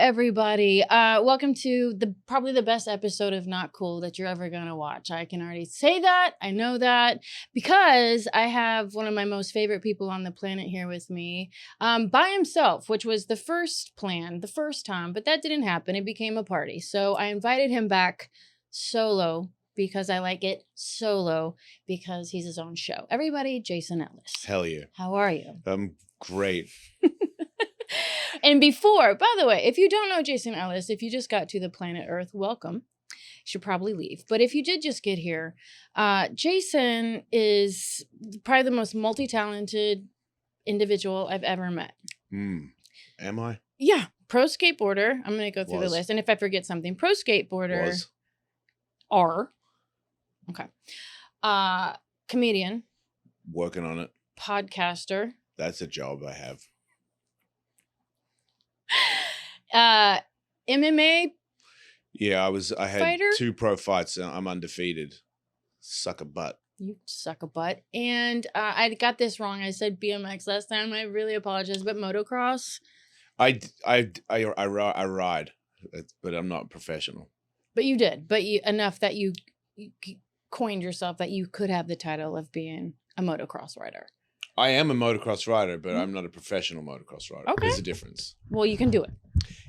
everybody. Welcome to probably the best episode of Not Cool that you're ever going to watch. I can already say that. I know that because I have one of my most favorite people on the planet here with me by himself, which was the first plan, the first time, but that didn't happen. It became a party. So I invited him back solo because I like it solo because he's his own show. Everybody, Jason Ellis. Hell yeah. How are you? I'm great. And before, by the way, if you don't know Jason Ellis, if you just got to the planet Earth, welcome. You should probably leave. But if you did just get here, Jason is probably the most multi-talented individual I've ever met. Am I? Yeah. Pro skateboarder. I'm going to go through the list. And if I forget something, pro skateboarder. Okay. Comedian. Working on it. Podcaster. That's a job I have. MMA. Yeah, I had fighter? 2 pro fights and I'm undefeated. Suck a butt. You suck a butt. And I got this wrong. I said BMX last time. I really apologize. But motocross. I ride, but I'm not professional. But you did. But enough that you coined yourself that you could have the title of being a motocross rider. I am a motocross rider, but I'm not a professional motocross rider. Okay. There's a difference. Well, you can do it.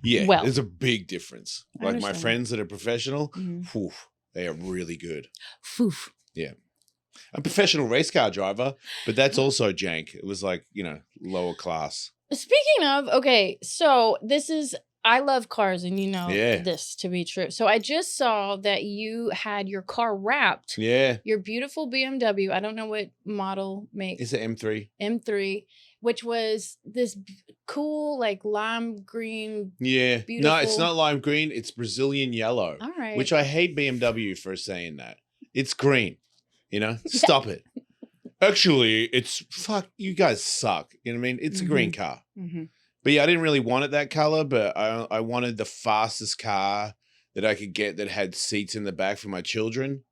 Yeah, well, there's a big difference. Like my friends that are professional, mm-hmm. They are really good. Foof. Yeah. I'm a professional race car driver, but that's also jank. It was like, lower class. Speaking of, okay, so I love cars and you know this to be true. So I just saw that you had your car wrapped. Yeah. Your beautiful BMW. I don't know what model make. It's an M3. M3, which was this cool, like lime green. Yeah. Beautiful. No, it's not lime green. It's Brazilian yellow. All right. Which I hate BMW for saying that. It's green. Stop it. Actually, fuck, you guys suck. You know what I mean? It's a green car. Mm-hmm. But yeah, I didn't really want it that color, but I wanted the fastest car that I could get that had seats in the back for my children.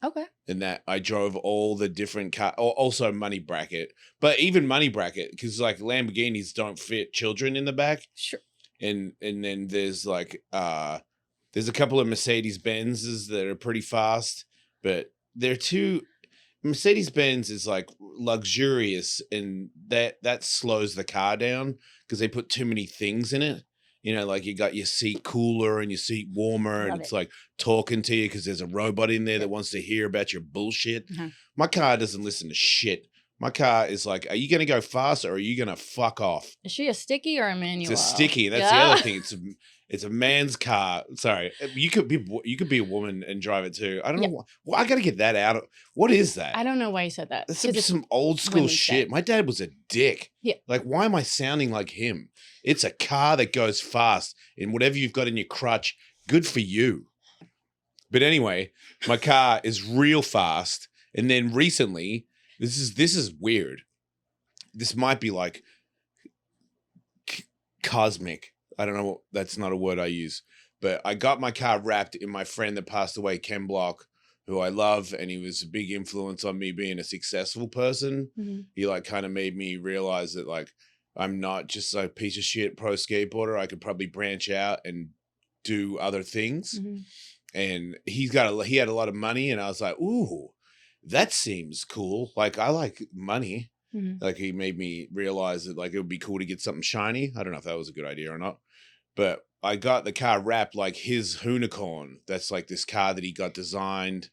Okay. And that I drove all the different cars, also money bracket, but even money bracket, because like Lamborghinis don't fit children in the back. Sure. And then there's like, there's a couple of Mercedes Benzes that are pretty fast, but they're too... Mercedes-Benz is like luxurious and that slows the car down because they put too many things in it. Like you got your seat cooler and your seat warmer and it's like talking to you because there's a robot in there that wants to hear about your bullshit. Mm-hmm. My car doesn't listen to shit. My car is like, are you going to go fast or are you going to fuck off? Is she a sticky or a manual? It's a sticky. That's the other thing. It's a man's car. Sorry, you could be a woman and drive it too. I don't know. Well, I got to get that out. What is that? I don't know why you said that. That's some old school shit. My dad was a dick. Yeah. Like, why am I sounding like him? It's a car that goes fast, and whatever you've got in your crutch, good for you. But anyway, my car is real fast, and then recently, this is weird. This might be like cosmic. I don't know. That's not a word I use. But I got my car wrapped in my friend that passed away, Ken Block, who I love. And he was a big influence on me being a successful person. Mm-hmm. He like kind of made me realize that like I'm not just a piece of shit pro skateboarder. I could probably branch out and do other things. Mm-hmm. And he had a lot of money. And I was like, ooh, that seems cool. Like I like money. Mm-hmm. Like he made me realize that like it would be cool to get something shiny. I don't know if that was a good idea or not, but I got the car wrapped like his Unicorn. That's like this car that he got designed.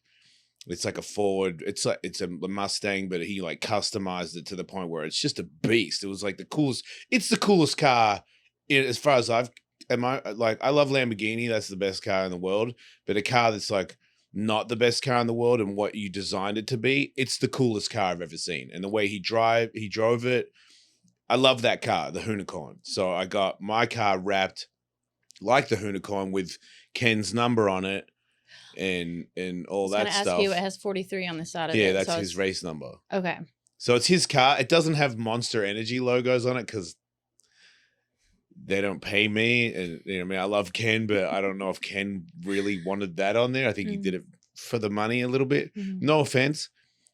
It's like a Ford. It's a Mustang, but he like customized it to the point where it's just a beast. It was like the coolest. It's the coolest car as far as I love Lamborghini. That's the best car in the world. But a car that's like not the best car in the world and what you designed it to be, it's the coolest car I've ever seen. And the way he drove it, I love that car, the Unicorn. So I got my car wrapped like the Unicorn with Ken's number on it and all that stuff. I was going to ask you, it has 43 on the side of it. Yeah, that's his race number. Okay. So it's his car. It doesn't have Monster Energy logos on it because they don't pay me. And I love Ken, but I don't know if Ken really wanted that on there. I think he did it for the money a little bit. Mm-hmm. No offense.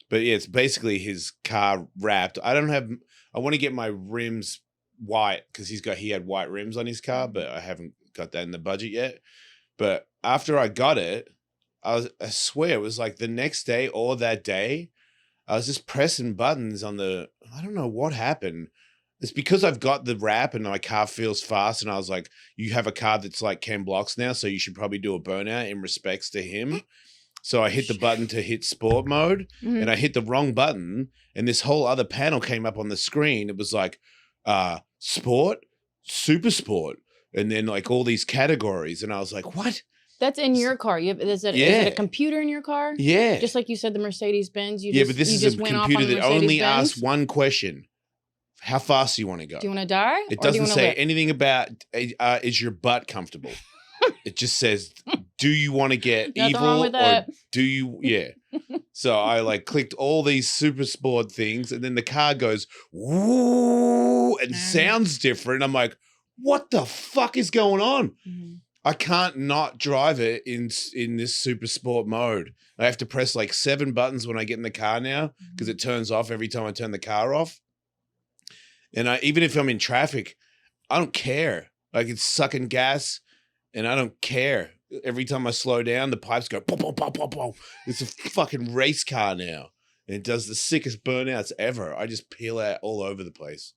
But yeah, it's basically his car wrapped. I want to get my rims white because he had white rims on his car, but I haven't got that in the budget yet. But after I got it, I swear it was like the next day or that day, I was just pressing buttons on the, I don't know what happened. It's because I've got the wrap and my car feels fast. And I was like, you have a car that's like Ken Block's now, so you should probably do a burnout in respects to him. So I hit the button to hit sport mode and I hit the wrong button. And this whole other panel came up on the screen. It was like sport, super sport. And then like all these categories. And I was like, what? That's in your car. Is it a computer in your car? Yeah. Just like you said, the Mercedes-Benz. But this is a computer that only asks one question. How fast do you want to go? Do you want to die? It doesn't say anything about, is your butt comfortable? It just says, do you want to get evil or do you? Yeah. So I like clicked all these super sport things and then the car goes, woo, and sounds different. I'm like, what the fuck is going on? I can't not drive it in this super sport mode. I have to press like 7 buttons when I get in the car now because it turns off every time I turn the car off. And even if I'm in traffic, I don't care. Like it's sucking gas and I don't care. Every time I slow down, the pipes go, boom, boom, boom, boom, boom. It's a fucking race car now. And it does the sickest burnouts ever. I just peel out all over the place.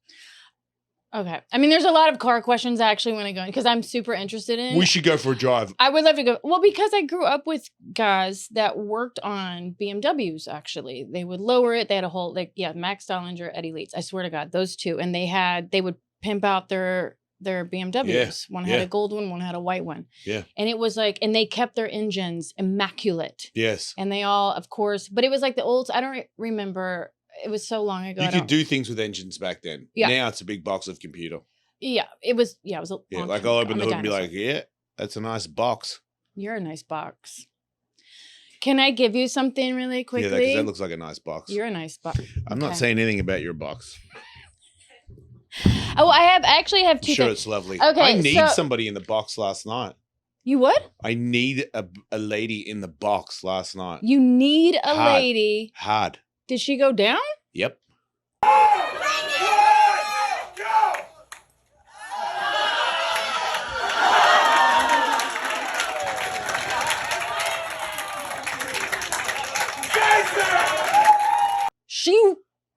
Okay. I mean, there's a lot of car questions I actually want to go because I'm super interested in. We should go for a drive. I would love to go. Well, because I grew up with guys that worked on BMWs, actually. They would lower it. They had a whole, Max Dollinger, Eddie Leeds. I swear to God, those two. And they would pimp out their BMWs. Yeah. One had a gold one had a white one. Yeah. And it was like, and they kept their engines immaculate. Yes. And they all, of course, but it was like the old, I don't remember. It was so long ago. You could do things with engines back then. Yeah. Now it's a big box of computer. Yeah. It was a long like I'll open the hood and be like, yeah, that's a nice box. You're a nice box. Can I give you something really quickly? Yeah, because that looks like a nice box. You're a nice box. I'm not saying anything about your box. Oh, I actually have two. I'm sure it's lovely. Okay, I need somebody in the box last night. You what? I need a lady in the box last night. You need a lady. Hard. Did she go down? Yep.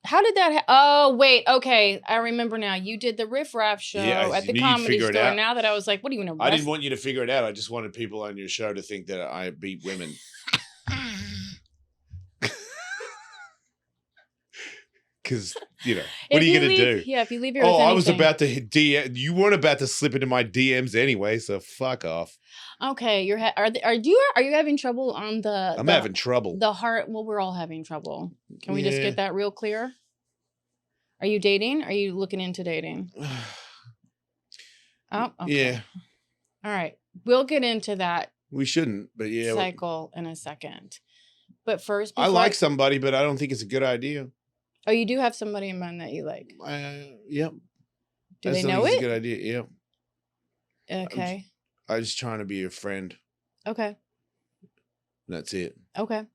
How did that oh, wait. Okay. I remember now. You did the Riff Raff show at the Comedy Store. Now that I was like, what do you want to I didn't want you to figure it out. I just wanted people on your show to think that I beat women. Because, what are you going to do? Yeah, if you leave here with I was about to DM. You weren't about to slip into my DMs anyway, so fuck off. Okay, are you having trouble on the? I'm having trouble. The heart. Well, we're all having trouble. Can we just get that real clear? Are you dating? Are you looking into dating? Oh, okay. Yeah. All right, we'll get into that. We shouldn't, but cycle in a second. But first, I like somebody, but I don't think it's a good idea. Oh, you do have somebody in mind that you like? Yep. Do they know it? It's a good idea. Yeah. Okay. I'm just trying to be your friend. Okay. That's it. Okay.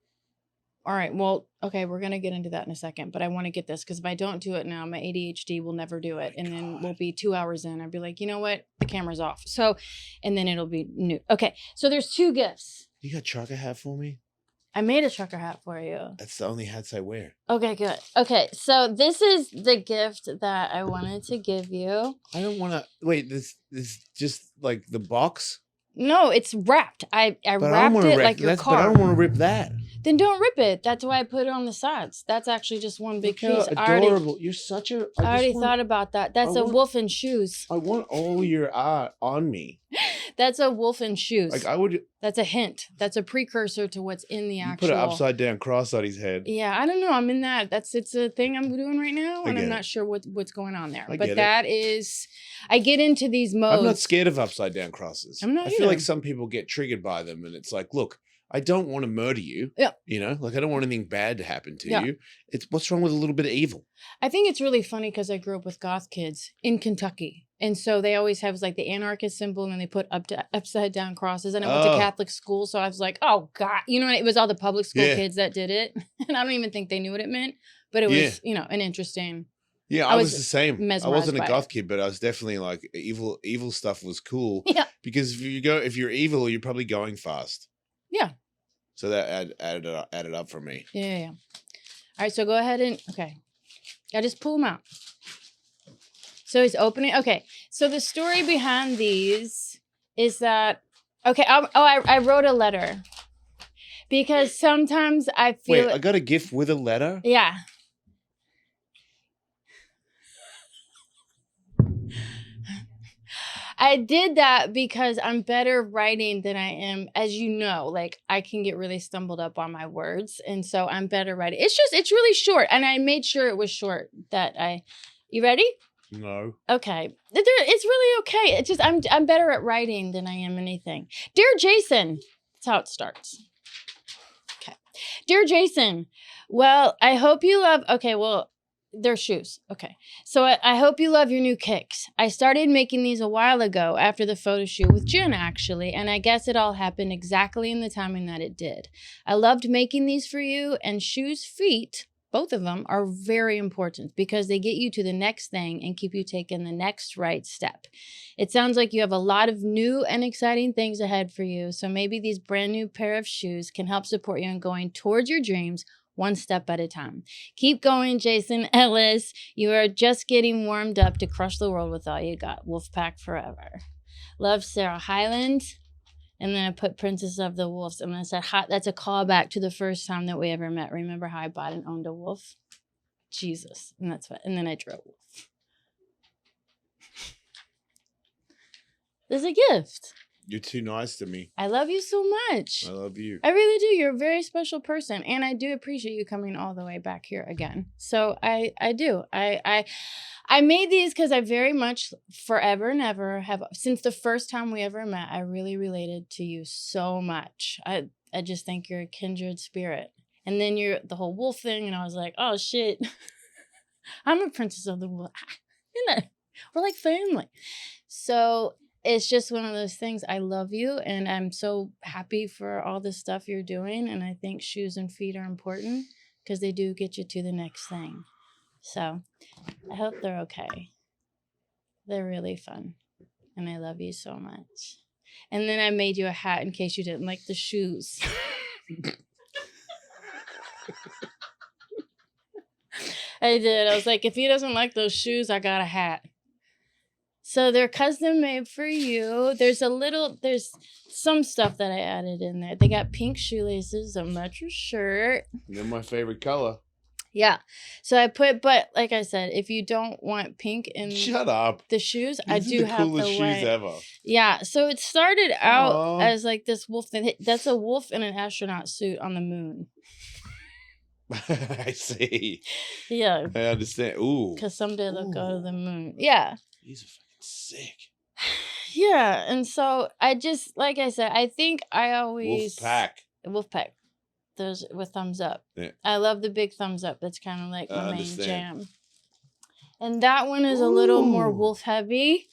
All right. Well, okay, we're going to get into that in a second, but I want to get this because if I don't do it now, my ADHD will never do it. And then we'll be 2 hours in. I'll be like, you know what? The camera's off. So, and then it'll be new. Okay. So there's 2 gifts. You got a trucker hat for me? I made a trucker hat for you. That's the only hats I wear. Okay, good. Okay, so this is the gift that I wanted to give you. I don't want to... Wait, this just like the box? No, it's wrapped. I wrapped it like your car. But I don't want to rip that. Then don't rip it. That's why I put it on the sides. That's actually just one big piece. Adorable. You're such a... I already thought about that. That's a wolf in shoes. I want all your art on me. That's a wolf in shoes. Like I would... That's a hint. That's a precursor to what's in the actual... You put an upside down cross on his head. Yeah, I don't know. I'm in that. It's a thing I'm doing right now, and I'm not sure what's going on there. But that is... I get into these modes. I'm not scared of upside down crosses. I'm not I feel like some people get triggered by them, and it's like, look, I don't want to murder you. Yeah. Like I don't want anything bad to happen to you. It's what's wrong with a little bit of evil? I think it's really funny because I grew up with goth kids in Kentucky. And so they always have like the anarchist symbol and then they put upside down crosses. And I went to Catholic school. So I was like, oh God, it was all the public school kids that did it. And I don't even think they knew what it meant, but it was, an interesting. Yeah, I was the same. I mesmerized wasn't a by goth it. kid, but I was definitely like evil stuff was cool. Yeah. Because if you're evil, you're probably going fast. Yeah. So that added up for me. Yeah. All right, so go ahead and I just pull them out. So he's opening. Okay, so the story behind these is that I wrote a letter because sometimes I feel. Wait, I got a gift with a letter? Yeah. I did that because I'm better writing than I am, as you know, like I can get really stumbled up on my words. And so I'm better writing. It's really short. And I made sure it was short you ready? No. Okay. It's really okay. It's just, I'm better at writing than I am anything. Dear Jason, that's how it starts. Okay. Dear Jason, well, I hope you love, they're shoes. Okay. So I hope you love your new kicks. I started making these a while ago after the photo shoot with Jen, actually, and I guess it all happened exactly in the timing that it did. I loved making these for you, and shoes, feet, both of them are very important because they get you to the next thing and keep you taking the next right step. It sounds like you have a lot of new and exciting things ahead for you, so maybe these brand new pair of shoes can help support you in going towards your dreams one step at a time. Keep going, Jason Ellis. You are just getting warmed up to crush the world with all you got. Wolfpack forever. Love, Sarah Hyland. And then I put Princess of the Wolves. And then I said, that's a callback to the first time that we ever met. Remember how I bought and owned a wolf? Jesus. And then I drew a wolf. There's a gift. You're too nice to me. I love you so much. I love you. I really do. You're a very special person. And I do appreciate you coming all the way back here again. So I do. I made these because I very much forever and ever have, since the first time we ever met, I really related to you so much. I just think you're a kindred spirit. And then you're the whole wolf thing. And I was like, oh shit, I'm a princess of the wolf. We're like family. So it's just one of those things. I love you, and I'm so happy for all the stuff you're doing. And I think shoes and feet are important because they do get you to the next thing. So I hope they're okay. They're really fun, and I love you so much. And then I made you a hat in case you didn't like the shoes. I did. I was like, if he doesn't like those shoes, I got a hat. So they're custom made for you. There's some stuff that I added in there. They got pink shoelaces, a match your shirt. They're my favorite color. Yeah. So I but like I said, if you don't want pink in Shut up. the shoes, These I do are the have coolest the shoes white. Ever. Yeah. So it started out as like this wolf thing. That's a wolf in an astronaut suit on the moon. I see. Yeah. I understand. Ooh. Because someday they'll go to the moon. Yeah. These are fucking sick. Yeah. And so I just, like I said, I think I always... Wolfpack. Those with thumbs up. Yeah. I love the big thumbs up. That's kind of like my main jam. And that one is a little more wolf heavy.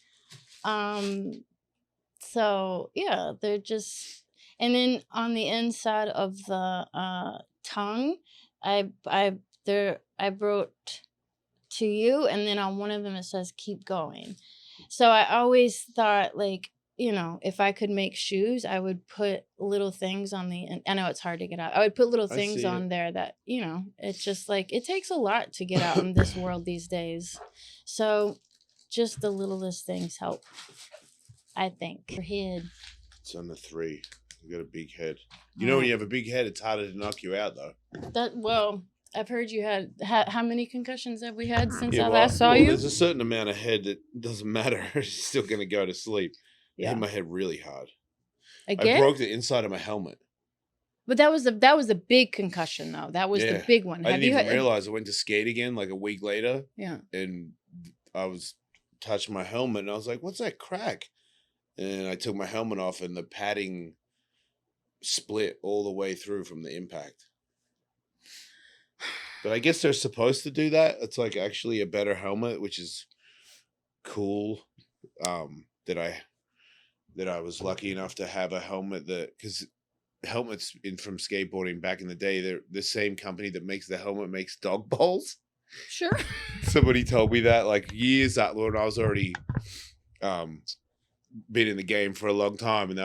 So yeah, they're just, and then on the inside of the tongue, I wrote to you, and then on one of them it says keep going. So I always thought, like, you know, if I could make shoes, I would put little things on I know it's hard to get out. I would put little things on there that, you know, it's just like, it takes a lot to get out in this world these days. So just the littlest things help, I think. Your head. It's on the 3. You got a big head. You know, when you have a big head, it's harder to knock you out, though. Well, I've heard you had, how many concussions have we had since I last saw you? There's a certain amount of head that doesn't matter. It's still going to go to sleep. I hit my head really hard. Again? I broke the inside of my helmet. But that was the big concussion, though. That was the big one. I didn't even realize. I went to skate again like a week later. Yeah. And I was touching my helmet, and I was like, what's that crack? And I took my helmet off, and the padding split all the way through from the impact. But I guess they're supposed to do that. It's like actually a better helmet, which is cool. That I was lucky enough to have a helmet because helmets from skateboarding back in the day, they're the same company that makes the helmet makes dog bowls. Sure. So somebody told me that like years out when I was already been in the game for a long time,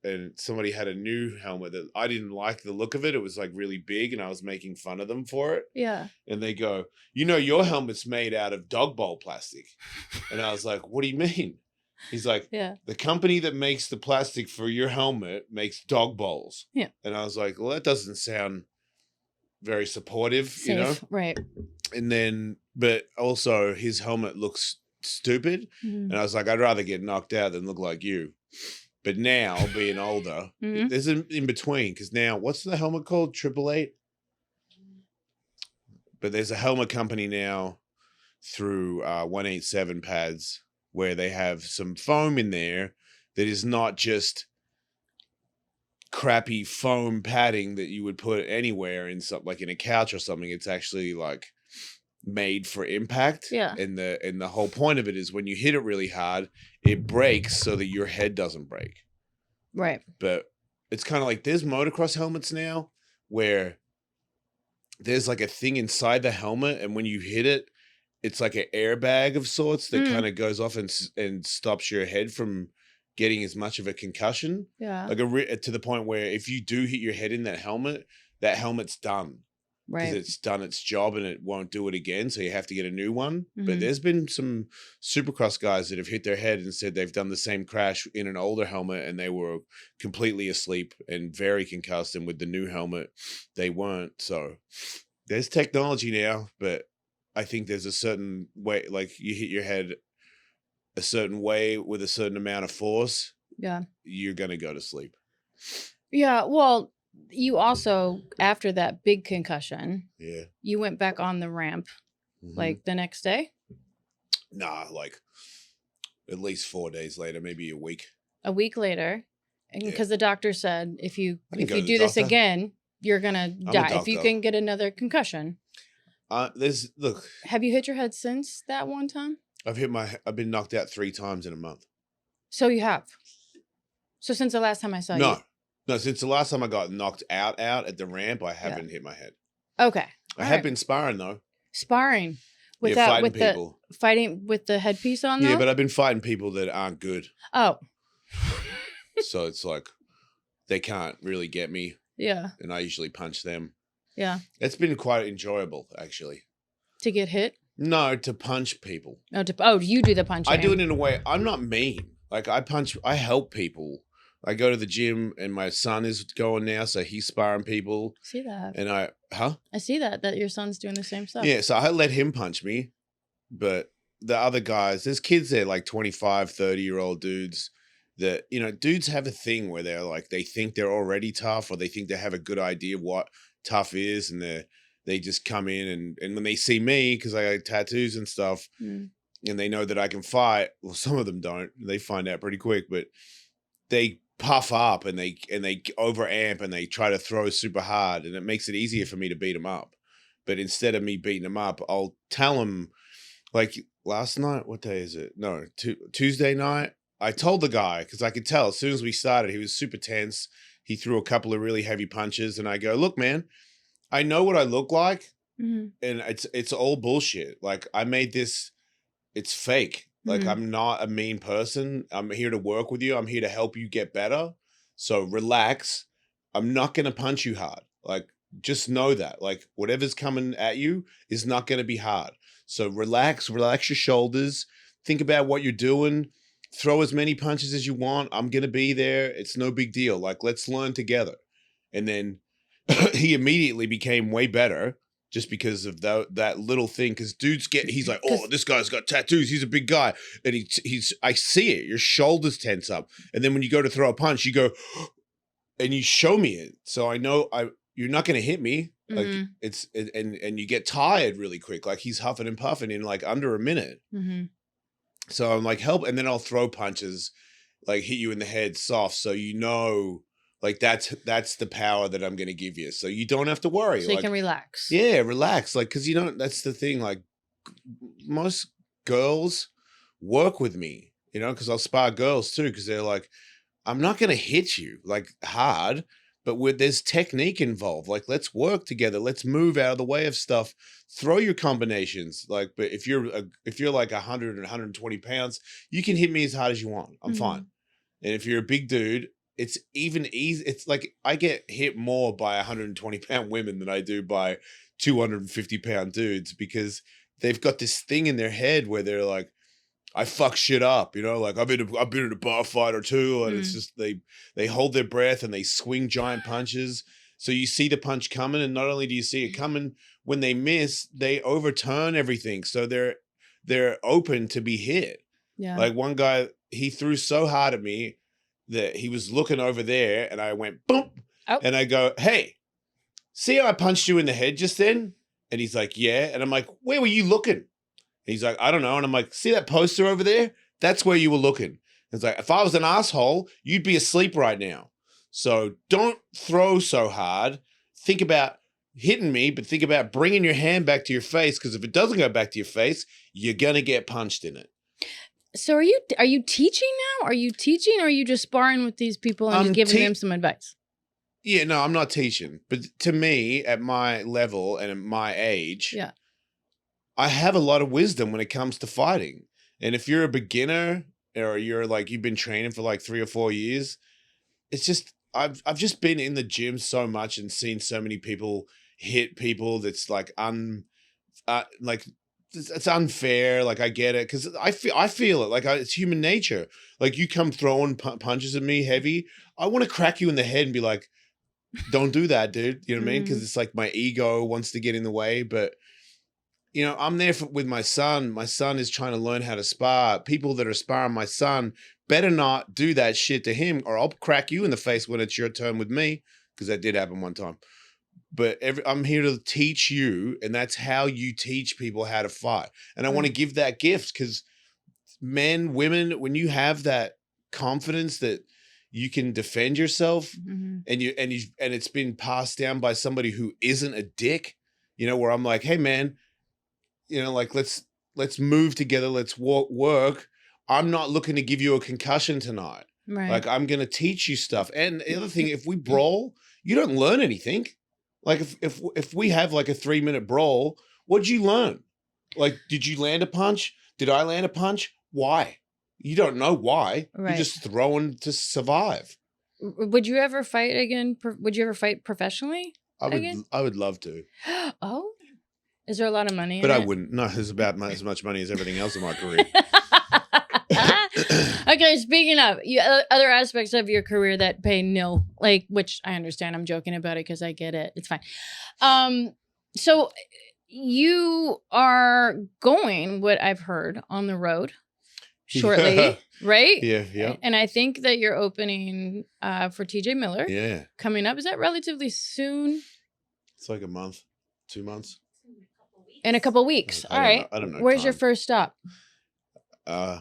and somebody had a new helmet that I didn't like the look of it. It was like really big, and I was making fun of them for it. Yeah. And they go, your helmet's made out of dog bowl plastic. And I was like, what do you mean? He's like, the company that makes the plastic for your helmet makes dog bowls. Yeah. And I was like, well, that doesn't sound very supportive, Safe, right. And then, but also his helmet looks stupid. And I was like, I'd rather get knocked out than look like you. But now, being older, there's an in between, because now, what's the helmet called? 888? But there's a helmet company now through 187 pads where they have some foam in there that is not just crappy foam padding that you would put anywhere in something like in a couch or something. It's actually like made for impact. Yeah. And the whole point of it is when you hit it really hard, it breaks so that your head doesn't break. Right. But it's kind of like there's motocross helmets now where there's like a thing inside the helmet, and when you hit it, it's like an airbag of sorts that kind of goes off and stops your head from getting as much of a concussion. Yeah. Like to the point where if you do hit your head in that helmet's done. Right. Because it's done its job and it won't do it again. So you have to get a new one. But there's been some supercross guys that have hit their head and said they've done the same crash in an older helmet and they were completely asleep and very concussed. And with the new helmet, they weren't. So there's technology now, but I think there's a certain way, like you hit your head a certain way with a certain amount of force. Yeah. You're going to go to sleep. Yeah. Well, you also, after that big concussion, you went back on the ramp like the next day? Nah, like at least 4 days later, maybe a week. A week later. Because the doctor said if you do this again, you're going to die. If you can get another concussion. Look. Have you hit your head since that one time? I've been knocked out 3 times in a month. So you have? So since the last time I saw you? No, since the last time I got knocked out at the ramp, I haven't hit my head. Okay. I have been sparring though. Sparring? With fighting people. Fighting with the headpiece on though? Yeah, but I've been fighting people that aren't good. Oh. So it's like they can't really get me. Yeah. And I usually punch them. Yeah. It's been quite enjoyable, actually. To get hit? No, to punch people. You do the punching. I do it in a way. I'm not mean. Like I help people. I go to the gym and my son is going now, so he's sparring people. I see that. And I see that your son's doing the same stuff. Yeah, so I let him punch me. But the other guys, there's kids there like 25, 30-year-old dudes that, dudes have a thing where they're like, they think they're already tough or they think they have a good idea of what tough is. And they just come in and when they see me, because I got tattoos and stuff, and they know that I can fight. Well, some of them don't. They find out pretty quick, but they puff up and they overamp and they try to throw super hard, and it makes it easier for me to beat them up. But instead of me beating them up, I'll tell them, like last night, what day is it? No, Tuesday night. I told the guy, because I could tell as soon as we started, he was super tense. He threw a couple of really heavy punches, and I go, look, man, I know what I look like, and it's all bullshit. Like I made this, it's fake. Like I'm not a mean person. I'm here to work with you. I'm here to help you get better. So relax. I'm not going to punch you hard. Like just know that. Like whatever's coming at you is not going to be hard. So relax your shoulders. Think about what you're doing. Throw as many punches as you want. I'm going to be there. It's no big deal. Like let's learn together. And then he immediately became way better. Just because of that little thing, because dudes he's like, oh, this guy's got tattoos. He's a big guy, and I see it. Your shoulders tense up, and then when you go to throw a punch, you go, and you show me it, so I know you're not going to hit me. Like and you get tired really quick. Like he's huffing and puffing in like under a minute. So I'm like, help, and then I'll throw punches, like hit you in the head soft, so like that's the power that I'm going to give you. So you don't have to worry. So you can relax. Yeah, relax. Like, cause that's the thing. Like most girls work with me, cause I'll spar girls too. Cause they're like, I'm not going to hit you like hard, but there's technique involved. Like, let's work together. Let's move out of the way of stuff. Throw your combinations. Like, but if you're like 100 or 120 pounds, you can hit me as hard as you want. I'm fine. And if you're a big dude, it's even easy. It's like I get hit more by 120-pound women than I do by 250-pound dudes, because they've got this thing in their head where they're like, I fuck shit up, you know, like I've been in a bar fight or two, and it's just they hold their breath and they swing giant punches. So you see the punch coming, and not only do you see it coming, when they miss, they overturn everything. So they're open to be hit. Yeah. Like one guy, he threw so hard at me that he was looking over there, and I went boom, and I go, hey, see how I punched you in the head just then? And he's like, yeah. And I'm like, where were you looking? He's like, I don't know. And I'm like, see that poster over there? That's where you were looking. It's like, if I was an asshole, you'd be asleep right now. So don't throw so hard. Think about hitting me, but think about bringing your hand back to your face, because if it doesn't go back to your face, you're going to get punched in it. So are you teaching now? Are you teaching, or are you just sparring with these people and just giving them some advice? Yeah, no, I'm not teaching. But to me, at my level and at my age, I have a lot of wisdom when it comes to fighting. And if you're a beginner, or you're like, you've been training for like 3 or 4 years, it's just, I've just been in the gym so much and seen so many people hit people that's like like it's unfair. Like, I get it, because I feel it. Like, it's human nature. Like, you come throwing punches at me heavy, I want to crack you in the head and be like, don't do that, dude. You know what I mean? Because it's like my ego wants to get in the way. But you know, I'm there with my son. My son is trying to learn how to spar. People that are sparring my son better not do that shit to him, or I'll crack you in the face when it's your turn with me, because that did happen one time. But I'm here to teach you, and that's how you teach people how to fight. And I want to give that gift, because men, women, when you have that confidence that you can defend yourself, and it's been passed down by somebody who isn't a dick, you know, where I'm like, hey man, you know, like, let's move together. Let's work. I'm not looking to give you a concussion tonight. Right. Like, I'm going to teach you stuff. And the other thing, if we brawl, you don't learn anything. Like, if we have like a 3-minute brawl, what'd you learn? Like, did you land a punch? Did I land a punch? Why? You don't know why. Right. You're just throwing to survive. Would you ever fight again? Would you ever fight professionally? I would love to. Oh. Is there a lot of money But in I it? wouldn't. No, there's about as much money as everything else in my career. Okay, speaking of other aspects of your career that pay nil, like, which I understand. I'm joking about it because I get it. It's fine. So you are going, what I've heard, on the road shortly, right? Yeah. And I think that you're opening for TJ Miller. Yeah. Coming up. Is that relatively soon? It's like a month, 2 months. In a couple weeks. All right. I don't know. Where's your first stop?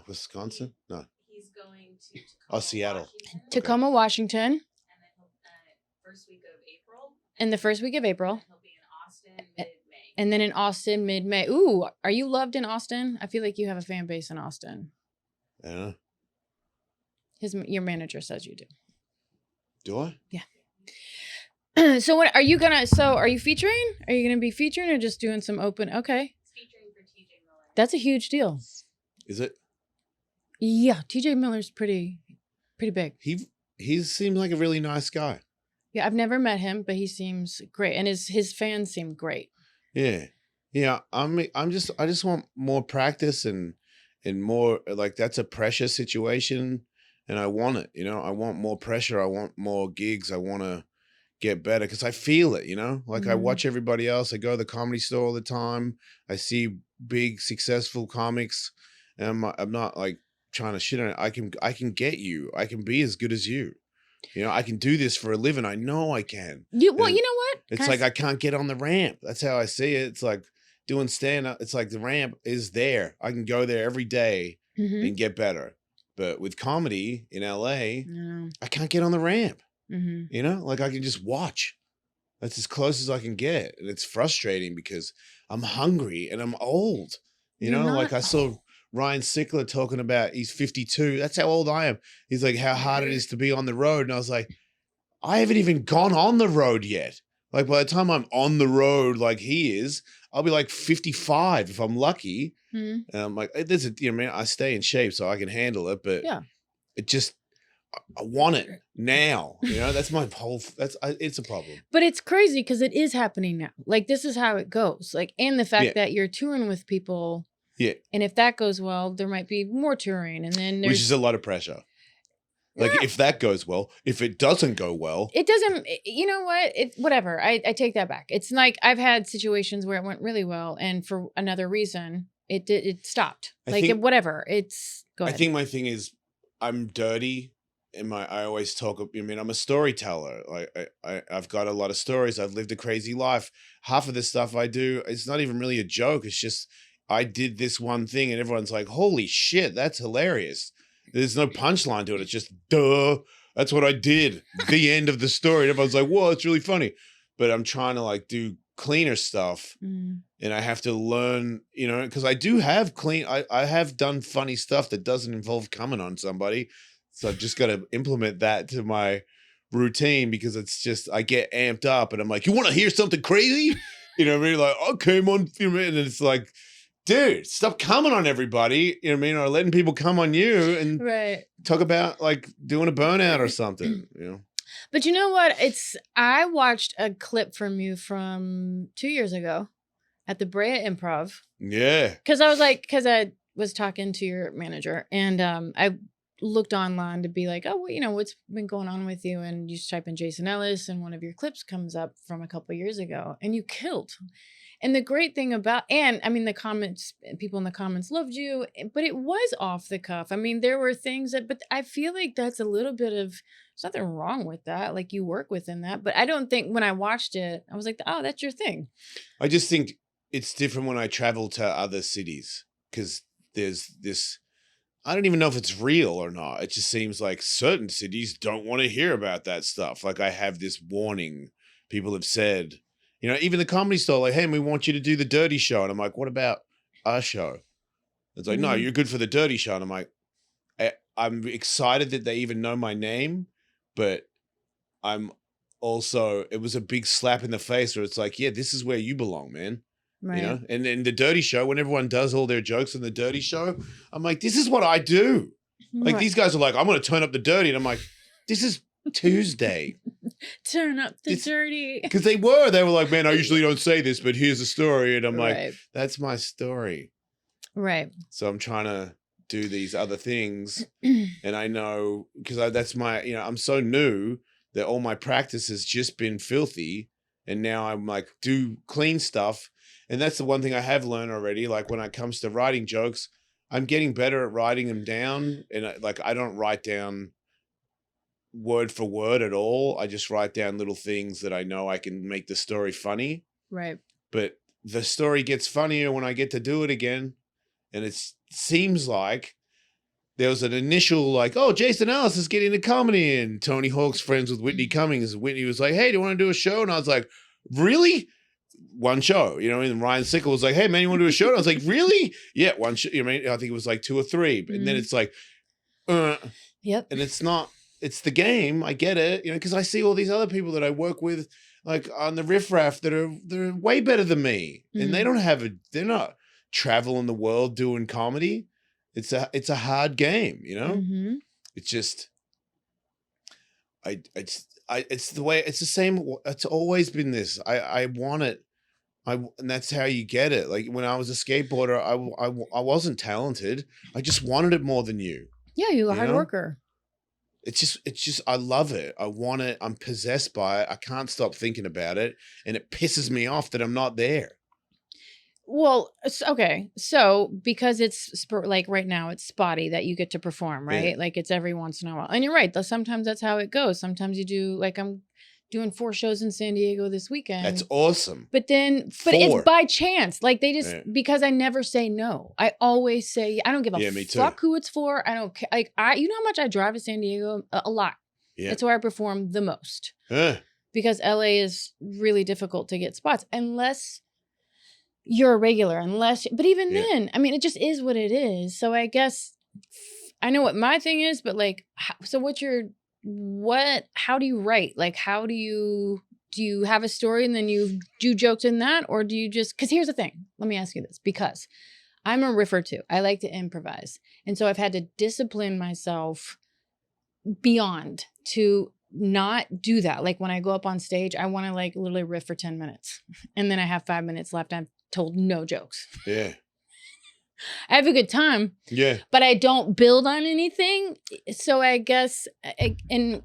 Wisconsin? No. He's going to Tacoma, Seattle. Washington. Tacoma, Washington. And then he'll first week of April. In the first week of April. And he'll be in Austin mid-May. And then in Austin mid-May. Ooh, are you loved in Austin? I feel like you have a fan base in Austin. Yeah. Your manager says you do. Do I? Yeah. So what are you featuring? Are you gonna be featuring or just doing some open? Okay. It's featuring for TJ Miller. That's a huge deal. Is it? Yeah, TJ Miller's pretty big. He seems like a really nice guy. Yeah, I've never met him, but he seems great, and his fans seem great. Yeah. I just want more practice and more, like, that's a pressure situation, and I want it. You know, I want more pressure. I want more gigs. I want to get better because I feel it. You know, like I watch everybody else. I go to the Comedy Store all the time. I see big successful comics, and I'm not like trying to shit on it. I can get you. I can be as good as you. You know, I can do this for a living. I know I can. You know what? It's like I can't get on the ramp. That's how I see it. It's like doing stand-up. It's like the ramp is there. I can go there every day and get better. But with comedy in LA, I can't get on the ramp. You know, like I can just watch. That's as close as I can get. And it's frustrating because I'm hungry and I'm old. You know, like I saw Ryan Sickler talking about he's 52. That's how old I am. He's like, how hard it is to be on the road. And I was like, I haven't even gone on the road yet. Like by the time I'm on the road, like he is, I'll be like 55 if I'm lucky. Mhm. And I'm like, there's a, you know, I stay in shape so I can handle it, but Yeah. it just, I want it now. You know, that's my whole, it's a problem. But it's crazy because it is happening now. Like, this is how it goes. Like, and the fact Yeah. that you're touring with people. Yeah. And if that goes well, there might be more touring. And then there's. Which is a lot of pressure. Like Yeah. if that goes well, if it doesn't go well. It doesn't, you know what? Whatever. I take that back. It's like I've had situations where it went really well. And for another reason, it stopped. Whatever. Go ahead. I think my thing is I'm dirty. I always talk. I mean, I'm a storyteller. Like I've got a lot of stories. I've lived a crazy life. Half of the stuff I do, it's not even really a joke. It's just I did this one thing, and everyone's like, "Holy shit, that's hilarious." There's no punchline to it. It's just duh. That's what I did. The end of the story. And everyone's like, "Whoa, it's really funny." But I'm trying to like do cleaner stuff, and I have to learn, you know, because I do have I have done funny stuff that doesn't involve coming on somebody. So I've just got to implement that to my routine because it's just, I get amped up and I'm like, you want to hear something crazy? You know what I mean? Like, I came on, you know, and it's like, dude, stop coming on everybody, you know what I mean? Or letting people come on you and talk about like doing a burnout or something, you know? But you know what? I watched a clip from you from 2 years ago at the Brea Improv. Yeah. Because I was talking to your manager and I looked online to be like, oh, well, you know, what's been going on with you? And you just type in Jason Ellis and one of your clips comes up from a couple of years ago and you killed. And the great thing about, and I mean, people in the comments loved you, but it was off the cuff. I mean, there were things but I feel like that's a little bit of, there's nothing wrong with that. Like you work within that, but I don't think when I watched it, I was like, oh, that's your thing. I just think it's different when I travel to other cities because there's this, I don't even know if it's real or not. It just seems like certain cities don't want to hear about that stuff. Like I have this warning people have said, you know, even the Comedy Store, like, hey, we want you to do the Dirty Show. And I'm like, what about our show? It's like, no, you're good for the Dirty Show. And I'm like, I'm excited that they even know my name, but I'm also, it was a big slap in the face where it's like, yeah, this is where you belong, man. Right. You know, and in the Dirty Show, when everyone does all their jokes in the Dirty Show, I'm like, this is what I do. Like these guys are like, I'm going to turn up the dirty. And I'm like, this is Tuesday. Turn up the dirty. Because they were like, man, I usually don't say this, but here's the story. And I'm like, that's my story. Right. So I'm trying to do these other things. And I know, because that's my, you know, I'm so new that all my practice has just been filthy. And now I'm like, do clean stuff. And that's the one thing I have learned already. Like when it comes to writing jokes, I'm getting better at writing them down. And I don't write down word for word at all. I just write down little things that I know I can make the story funny. Right. But the story gets funnier when I get to do it again. And it seems like there was an initial like, oh, Jason Ellis is getting into comedy. And Tony Hawk's friends with Whitney Cummings. Whitney was like, hey, do you want to do a show? And I was like, really? One show, you know, and Ryan Sickle was like, hey, man, you want to do a show? And I was like, really? Yeah, one show. You know, I think it was like 2 or 3. And then it's like, yep. And it's not, it's the game. I get it, you know, because I see all these other people that I work with, like on the riffraff, they're way better than me. And they don't have they're not traveling the world doing comedy. It's a hard game, you know? It's just, it's the way, it's the same. It's always been this. I want it. And that's how you get it. Like when I was a skateboarder, I wasn't talented. I just wanted it more than you. Yeah, you're a hard worker. It's just, I love it. I want it. I'm possessed by it. I can't stop thinking about it. And it pisses me off that I'm not there. Well, okay. So because it's like right now it's spotty that you get to perform, right? Yeah. Like it's every once in a while. And you're right. Sometimes that's how it goes. Sometimes you do, like I'm doing 4 shows in San Diego this weekend. That's awesome. But it's by chance. Like they just, because I never say no. I always say, I don't give a fuck who it's for. I don't care. Like you know how much I drive to San Diego? A lot. Yeah. That's where I perform the most. Because LA is really difficult to get spots unless you're a regular, but even then, I mean, it just is what it is. So I guess I know what my thing is, but like, so what's your how do you write? Like, do you have a story and then you do jokes in that? Or do you just, because here's the thing. Let me ask you this, because I'm a riffer too. I like to improvise. And so I've had to discipline myself beyond to not do that. Like when I go up on stage, I want to like literally riff for 10 minutes and then I have 5 minutes left. I've told no jokes. Yeah. I have a good time. Yeah. But I don't build on anything. So I guess, and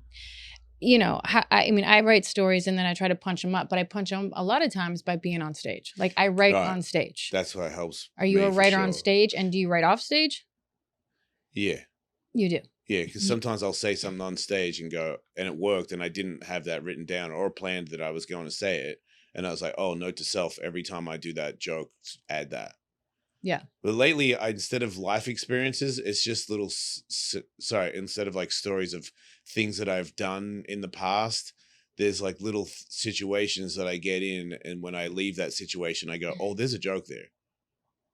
you know, I mean, I write stories and then I try to punch them up, but I punch them a lot of times by being on stage. Like I write on stage. That's what helps. Are you a writer on stage, and do you write off stage? Yeah. You do. Yeah, because sometimes I'll say something on stage and go, and it worked, and I didn't have that written down or planned that I was going to say it. And I was like, oh, note to self, every time I do that joke, add that. Yeah. But lately, instead of life experiences, it's just little, instead of like stories of things that I've done in the past, there's like little situations that I get in. And when I leave that situation, I go, oh, there's a joke there.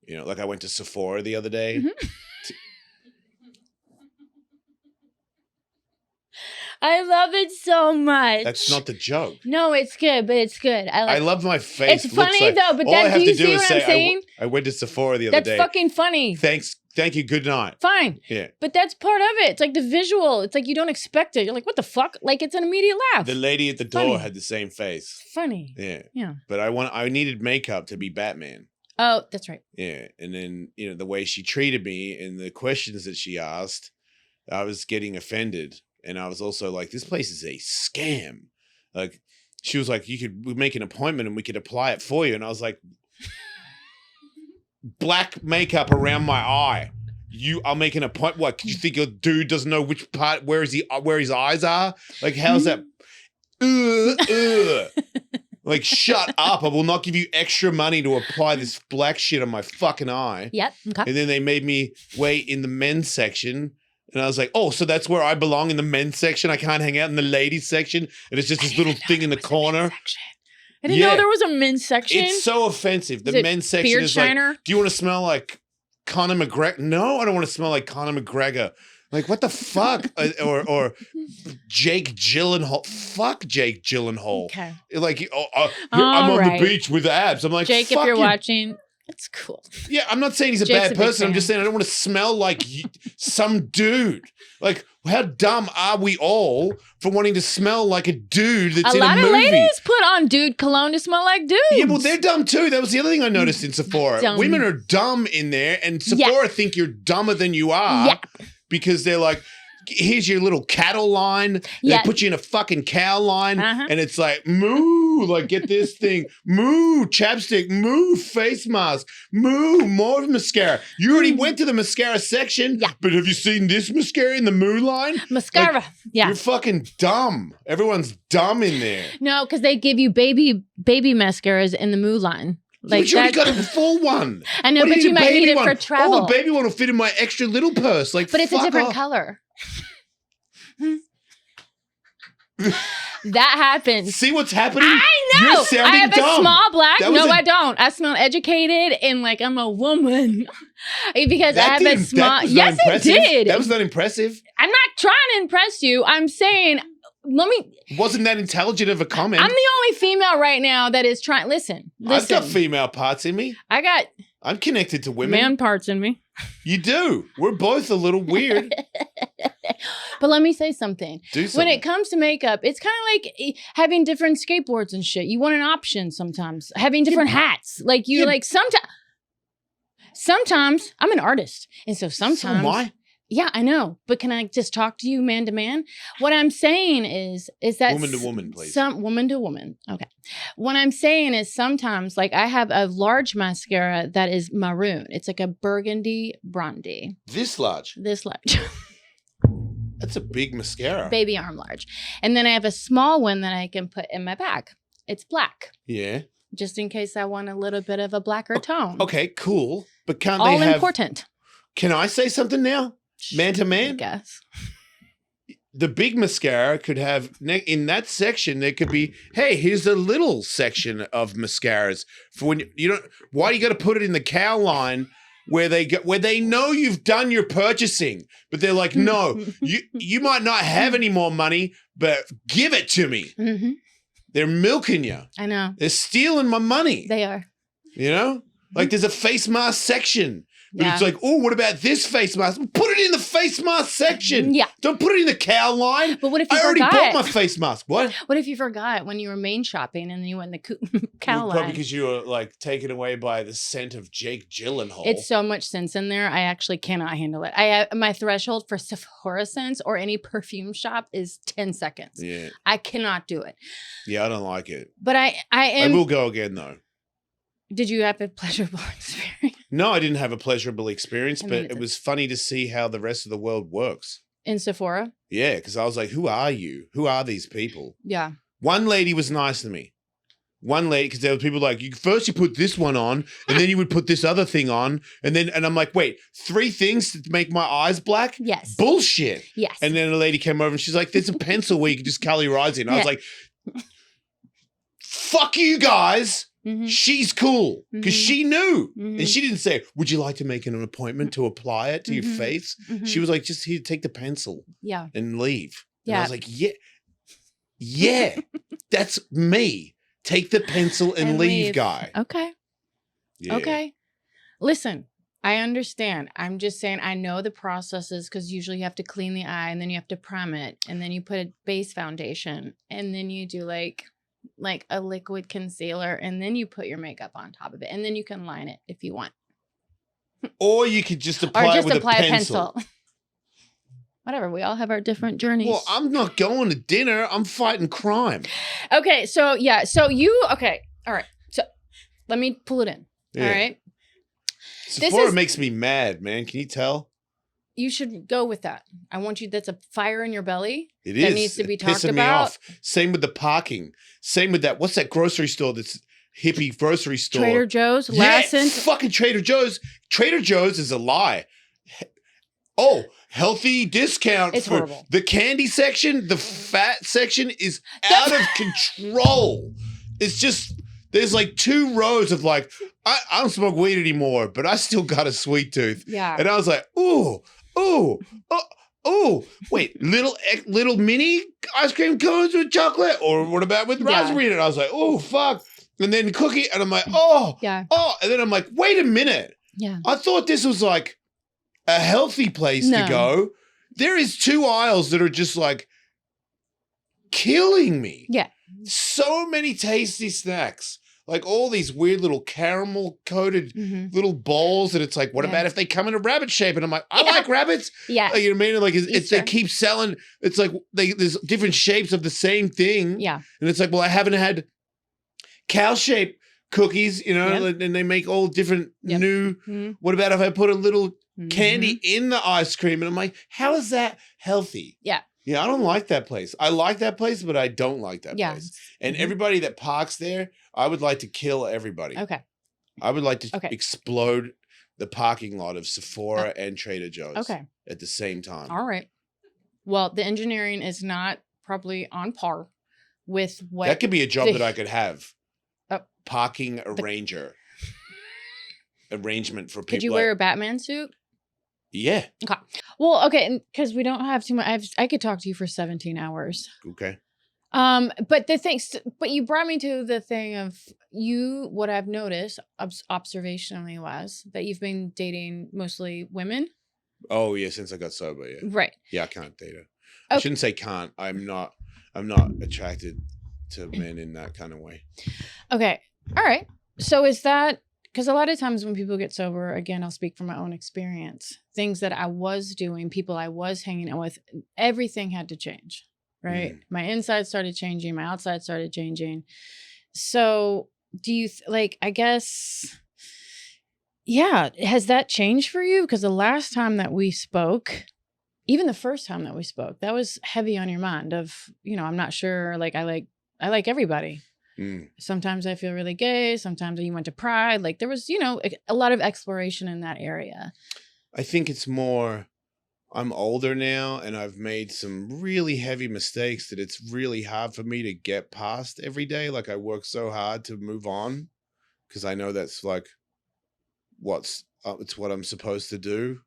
You know, like I went to Sephora the other day. Mm-hmm. I love it so much. That's not the joke. No, it's good, but it's good. I love my face. It's funny though, but that, do you see what I'm saying? I went to Sephora the other day. That's fucking funny. Thank you, good night. Fine. Yeah. But that's part of it. It's like the visual. It's like you don't expect it. You're like, what the fuck? Like it's an immediate laugh. The lady at the door had the same face. Funny. Yeah. Yeah. But I needed makeup to be Batman. Oh, that's right. Yeah. And then, you know, the way she treated me and the questions that she asked, I was getting offended. And I was also like, this place is a scam. Like, she was like, we'd make an appointment and we could apply it for you. And I was like, black makeup around my eye. I'll make an appointment. What? You think your dude doesn't know which part, where his eyes are? Like, how's that? Like, shut up. I will not give you extra money to apply this black shit on my fucking eye. Yep. Okay. And then they made me wait in the men's section. And I was like, oh, so that's where I belong, in the men's section? I can't hang out in the ladies section? And it's just this little thing in the corner? I didn't know there was a men's section. It's so offensive. The men's section is shiner? Like, do you want to smell like Conor McGregor? No, I don't want to smell like Conor McGregor. Like, what the fuck? or Jake Gyllenhaal. Fuck Jake Gyllenhaal. Okay. Like, I'm on the beach with abs. I'm like, Jake, fuck if you're you. watching... It's cool. Yeah, I'm not saying he's a bad person. I'm just saying I don't want to smell like some dude. Like, how dumb are we all for wanting to smell like a dude that's in a movie? A lot of ladies put on dude cologne to smell like dudes. Yeah, well, they're dumb too. That was the other thing I noticed in Sephora. Dumb. Women are dumb in there, and Sephora think you're dumber than you are because they're like, here's your little cattle line. They put you in a fucking cow line, and it's like, moo, like, get this thing. Moo, chapstick. Moo, face mask. Moo, more mascara. You already went to the mascara section, but have you seen this mascara in the moo line? Mascara, like, you're fucking dumb. Everyone's dumb in there. No, because they give you baby mascaras in the moo line. Like, but you already got a full one. I know, but you might need it for travel. Oh, a baby one will fit in my extra little purse. Like, but it's a different color. That happens. See what's happening? I know. You're sounding I have dumb. a small black. No, I don't. I smell educated and like I'm a woman because I have a small. Yes, it did. That was not impressive. I'm not trying to impress you. I'm saying, Wasn't that intelligent of a comment? I'm the only female right now that is trying. Listen. I've got female parts in me. I'm connected to women. Man parts in me. You do. We're both a little weird. But let me say something. Do something. When it comes to makeup, it's kind of like having different skateboards and shit. You want an option sometimes. Having different hats. Like you like sometimes I'm an artist. And so sometimes. So am I. Yeah, I know. But can I just talk to you man to man? What I'm saying is that woman to woman, please. Woman to woman. Okay. What I'm saying is sometimes, like I have a large mascara that is maroon. It's like a burgundy brandy. This large. That's a big mascara. Baby arm large. And then I have a small one that I can put in my bag. It's black. Yeah. Just in case I want a little bit of a blacker tone. Okay, cool. But can't All they have... important. Can I say something now? Man to man? I guess. The big mascara could have, in that section, there could be, hey, here's a little section of mascaras. For when you don't, why do you got to put it in the cow line where they know you've done your purchasing, but they're like, no, you might not have any more money, but give it to me. Mm-hmm. They're milking you. I know. They're stealing my money. They are. You know? Like there's a face mask section. But Yeah. it's like, oh, what about this face mask? Put it in the face mask section. Yeah. Don't put it in the cow line. But what if you I already forgot? bought my face mask. What? What if you forgot when you were main shopping and then you went in the cow Probably line? because you were like taken away by the scent of Jake Gyllenhaal. It's so much scents in there. I actually cannot handle it. My threshold for Sephora scents or any perfume shop is 10 seconds. Yeah. I cannot do it. Yeah, I don't like it. But I am. I will go again though. Did you have a pleasurable experience No, I didn't have a pleasurable experience, I mean, but it was funny to see how the rest of the world works. in Sephora? Yeah, because I was like, who are you? Who are these people? Yeah. One lady was nice to me. One lady, because there were people like, first you put this one on, and then you would put this other thing on, and I'm like, wait, 3 things to make my eyes black? Yes. Bullshit. Yes. And then a lady came over and she's like, there's a pencil where you can just color your eyes in. I was like, fuck you guys. Mhm. She's cool because Mhm. she knew. Mhm. And she didn't say, would you like to make an appointment to apply it to your Mhm. face? Mhm. She was like, just here, take the pencil Yeah. and leave. And I Yeah. was like, yeah, that's me. Take the pencil and leave, guy. Okay. Yeah. Okay. Listen, I understand. I'm just saying I know the processes because usually you have to clean the eye and then you have to prime it and then you put a base foundation and then you do like a liquid concealer and then you put your makeup on top of it and then you can line it if you want. Or you could just Or apply just it with apply a pencil. Whatever. We all have our different journeys. Well, I'm not going to dinner. I'm fighting crime. Okay. So yeah. So you okay. All right. So let me pull it in. Yeah. All right. Sephora makes me mad, man. Can you tell? You should go with that. I want you. That's a fire in your belly. It That is. needs to be It's talked pissing me about. off. Same with the parking. Same with that. What's that grocery store that's hippie grocery store? Trader Joe's. Yeah, Lassen. fucking Trader Joe's. Trader Joe's is a lie. Oh, healthy discount. It's for horrible. The candy section, the fat section is out of control. It's just, there's like 2 rows of like, I don't smoke weed anymore, but I still got a sweet tooth. Yeah. And I was like, ooh, wait, little mini ice cream cones with chocolate? Or what about with raspberry in it? I was like, oh, fuck. And then cookie, and I'm like, Yeah. and then I'm like, wait a minute. Yeah. I thought this was like a healthy place to No. go. There is 2 aisles that are just like killing me. Yeah. So many tasty snacks. Like all these weird little caramel coated Mhm. little balls. And it's like, what Yeah. about if they come in a rabbit shape? And I'm like, I Yeah. like rabbits. Yeah. You know what I mean? Like it's they Easter. keep selling. It's like there's different shapes of the same thing. Yeah. And it's like, well, I haven't had cow shaped cookies, you know, Yep. and they make all different Yep. new. Mhm. What about if I put a little candy Mhm. in the ice cream? And I'm like, how is that healthy? Yeah. Yeah, I don't like that place. I like that place, but I don't like that Yeah. place. And Mhm. everybody that parks there, I would like to kill everybody. Okay. I would like to Okay. explode the parking lot of Sephora and Trader Joe's Okay. at the same time. All right. Well, the engineering is not probably on par with what That could be a job the- that I could have. Oh. Parking arranger. Arrangement for people. Could you wear a Batman suit? Yeah. Well, okay, because we don't have too much. I could talk to you for 17 hours. Okay. But but you brought me to the thing of what I've noticed observationally was that you've been dating mostly women. Oh yeah, since I got sober, yeah. Right. Yeah, I can't date her. I Okay. shouldn't say can't. I'm not attracted to men in that kind of way. Okay. All right. So is that because a lot of times when people get sober, again, I'll speak from my own experience, things that I was doing, people I was hanging out with, everything had to change, right? My inside started changing, my outside started changing. So do you I guess, yeah, has that changed for you? Because the last time that we spoke, even the first time that we spoke, that was heavy on your mind of, I'm not sure, I like everybody. Sometimes I feel really gay. Sometimes you went to Pride. Like there was, a lot of exploration in that area. I think it's more, I'm older now and I've made some really heavy mistakes that it's really hard for me to get past every day. Like I work so hard to move on because I know that's like it's what I'm supposed to do.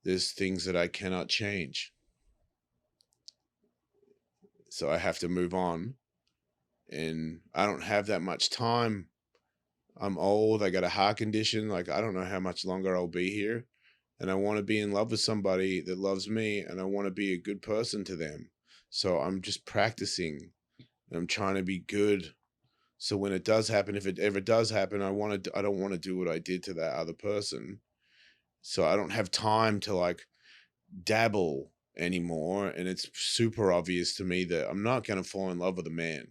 There's things that I cannot change. So I have to move on. And I don't have that much time. I'm old. I got a heart condition. Like, I don't know how much longer I'll be here. And I want to be in love with somebody that loves me, and I want to be a good person to them. So I'm just practicing. I'm trying to be good. So when it does happen, if it ever does happen, I don't want to do what I did to that other person. So I don't have time to like dabble anymore. And it's super obvious to me that I'm not going to fall in love with a man.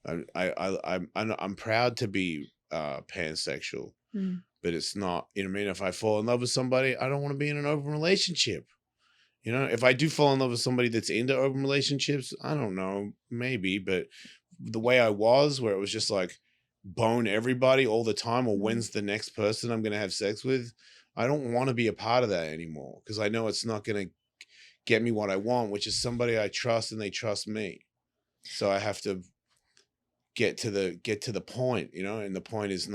I'm proud to be pansexual, but it's not, you know what I mean? If I fall in love with somebody, I don't want to be in an open relationship. You know, if I do fall in love with somebody that's into open relationships, I don't know, maybe, but the way I was, where it was just like bone everybody all the time, or when's the next person I'm going to have sex with, I don't want to be a part of that anymore, because I know it's not going to get me what I want, which is somebody I trust and they trust me. So I have to get to the point, you know, and the point is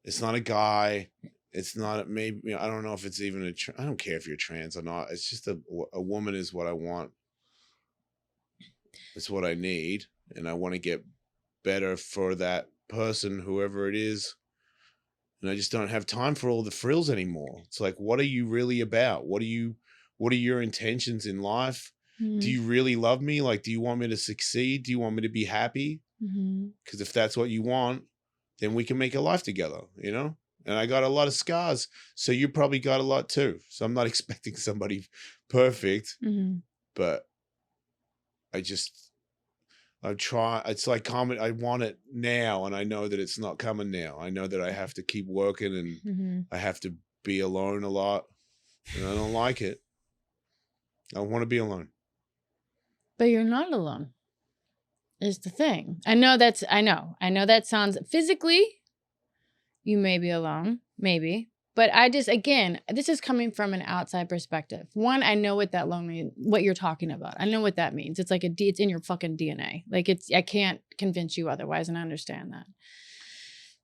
it's not a guy. It's not, maybe, you know, I don't know if it's even I don't care if you're trans or not. It's just a woman is what I want. It's what I need. And I want to get better for that person, whoever it is. And I just don't have time for all the frills anymore. It's like, what are you really about? What are your intentions in life? Do you really love me? Like, do you want me to succeed? Do you want me to be happy? Because if that's what you want, then we can make a life together, you know? And I got a lot of scars, so you probably got a lot too. So I'm not expecting somebody perfect, but I try. It's like I want it now, and I know that it's not coming now. I know that I have to keep working, and I have to be alone a lot, and I don't like it. I want to be alone. But you're not alone, is the thing. I know that sounds physically, you may be alone, maybe. But I just, again, this is coming from an outside perspective. One, I know what what you're talking about. I know what that means. It's like it's in your fucking DNA. Like I can't convince you otherwise, and I understand that.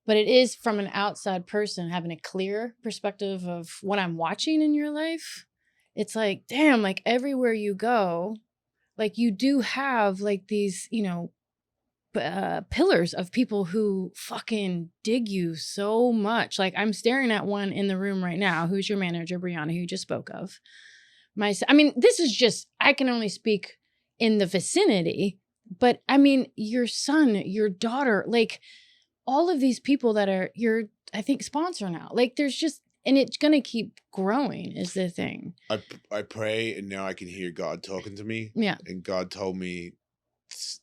But it is from an outside person having a clear perspective of what I'm watching in your life. It's like, damn, like everywhere you go, like you do have like these, you know, pillars of people who fucking dig you so much. Like I'm staring at one in the room right now, who's your manager, Brianna, who you just spoke of. I mean, this is just, I can only speak in the vicinity, but I mean, your son, your daughter, like all of these people that are your, I think, sponsor now. Like there's just, and it's going to keep growing is the thing. I pray, and now I can hear God talking to me. Yeah. And God told me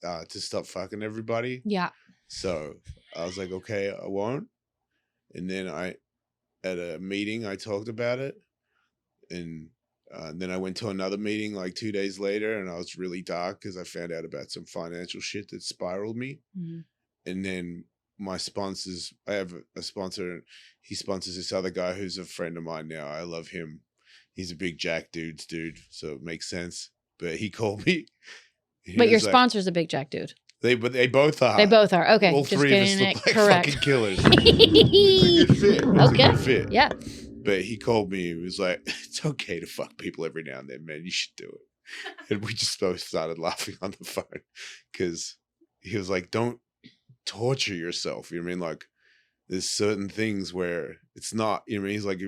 to stop fucking everybody. Yeah. So I was like, okay, I won't. And then at a meeting, I talked about it. And then I went to another meeting like 2 days later, and I was really dark because I found out about some financial shit that spiraled me. And then my sponsors, I have a sponsor, he sponsors this other guy who's a friend of mine now. I love him. He's a big Jack dude, so it makes sense. But he called me. But your sponsor's a big Jack dude. They both are. They both are. Okay. All just three of us getting look it like correct. fucking killers. It's a good fit. It's Okay. a good fit. Yeah. But he called me. He was like, it's okay to fuck people every now and then, man. You should do it. And we just both started laughing on the phone because he was like, don't torture yourself. You know what I mean? Like, there's certain things where it's not, you know what I mean? He's like,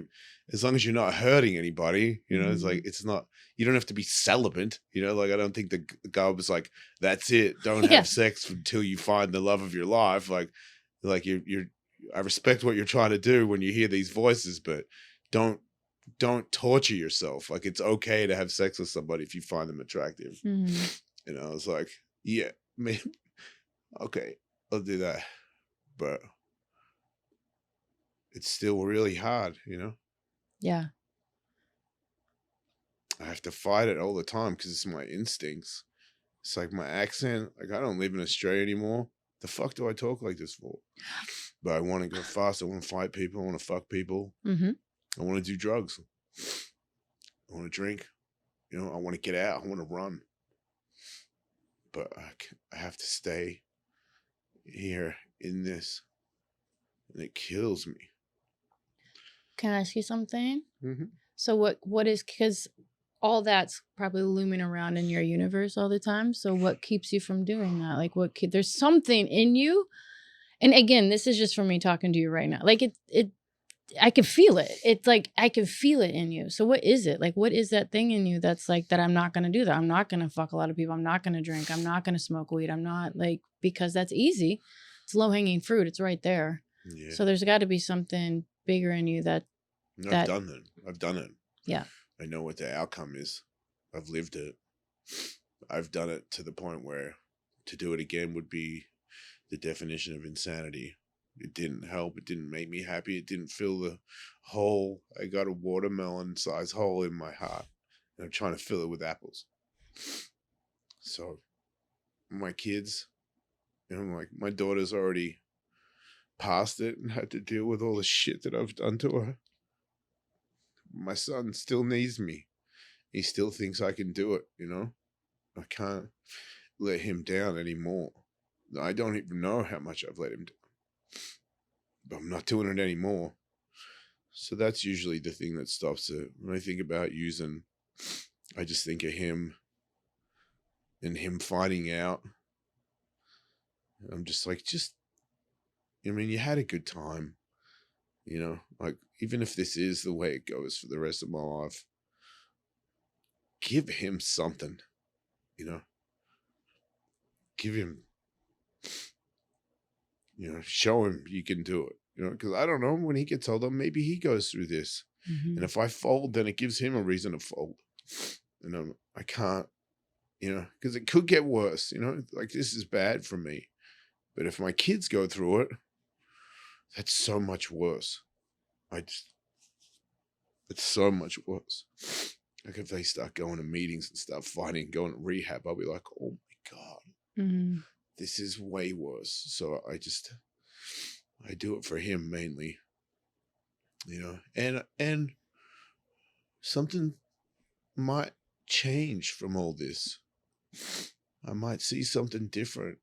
as long as you're not hurting anybody, you know, it's like, it's not, you don't have to be celibate, you know, like, I don't think the guy was like, that's it. Don't have sex until you find the love of your life. Like I respect what you're trying to do when you hear these voices, but don't torture yourself. Like, it's okay to have sex with somebody if you find them attractive. And I was like, yeah, man, okay, I'll do that. But it's still really hard, you know? Yeah. I have to fight it all the time because it's my instincts. It's like my accent. Like, I don't live in Australia anymore. The fuck do I talk like this for? But I want to go fast. I want to fight people. I want to fuck people. I want to do drugs. I want to drink. You know, I want to get out. I want to run. But I have to stay here in this. And it kills me. Can I ask you something? Mm-hmm. So what is, because all that's probably looming around in your universe all the time. So what keeps you from doing that? Like there's something in you. And again, this is just from me talking to you right now. Like I can feel it. It's like, I can feel it in you. So what is it? Like, what is that thing in you that's like, that I'm not going to do that. I'm not going to fuck a lot of people. I'm not going to drink. I'm not going to smoke weed. I'm not like, because that's easy. It's low hanging fruit. It's right there. Yeah. So there's got to be something bigger in you that. No, I've done it. I've done it. Yeah. I know what the outcome is. I've lived it. I've done it to the point where to do it again would be the definition of insanity. It didn't help. It didn't make me happy. It didn't fill the hole. I got a watermelon-sized hole in my heart, and I'm trying to fill it with apples. So, my kids, like my daughter's already past it and had to deal with all the shit that I've done to her. My son still needs me. He still thinks I can do it, I can't let him down anymore. I don't even know how much I've let him down. But I'm not doing it anymore. So that's usually the thing that stops it. When I think about using, I just think of him and him finding out. I'm just like, you had a good time. Like, even if this is the way it goes for the rest of my life, give him something, give him, show him you can do it, because I don't know, when he gets older, maybe he goes through this. Mm-hmm. And if I fold, then it gives him a reason to fold. I can't, because it could get worse, like this is bad for me. But if my kids go through it, that's so much worse. It's so much worse. Like if they start going to meetings and start fighting, going to rehab, I'll be like, oh my God, this is way worse. So I do it for him mainly, and something might change from all this. I might see something different.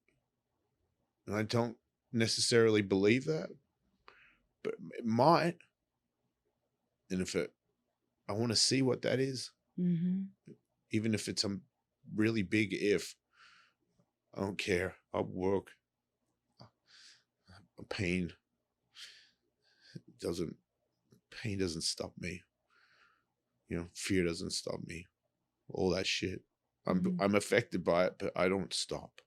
And I don't necessarily believe that, but it might. And I want to see what that is, even if it's a really big if, I don't care. I'll work. Pain doesn't stop me. Fear doesn't stop me. All that shit. I'm affected by it, but I don't stop.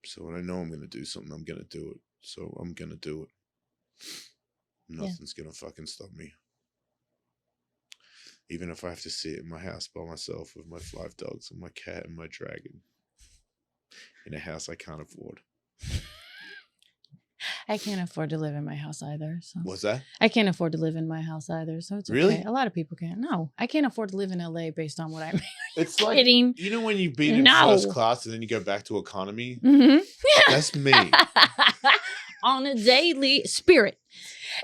So when I know I'm going to do something, I'm going to do it. So I'm going to do it. Nothing's going to fucking stop me. Even if I have to sit in my house by myself with my 5 dogs and my cat and my dragon in a house I can't afford. I can't afford to live in my house either. So. What's that? I can't afford to live in my house either. So it's okay. Really? A lot of people can't. No, I can't afford to live in LA based on what I make. It's like, kidding. When you've been in first class and then you go back to economy? Mm-hmm. That's me. On a daily spirit.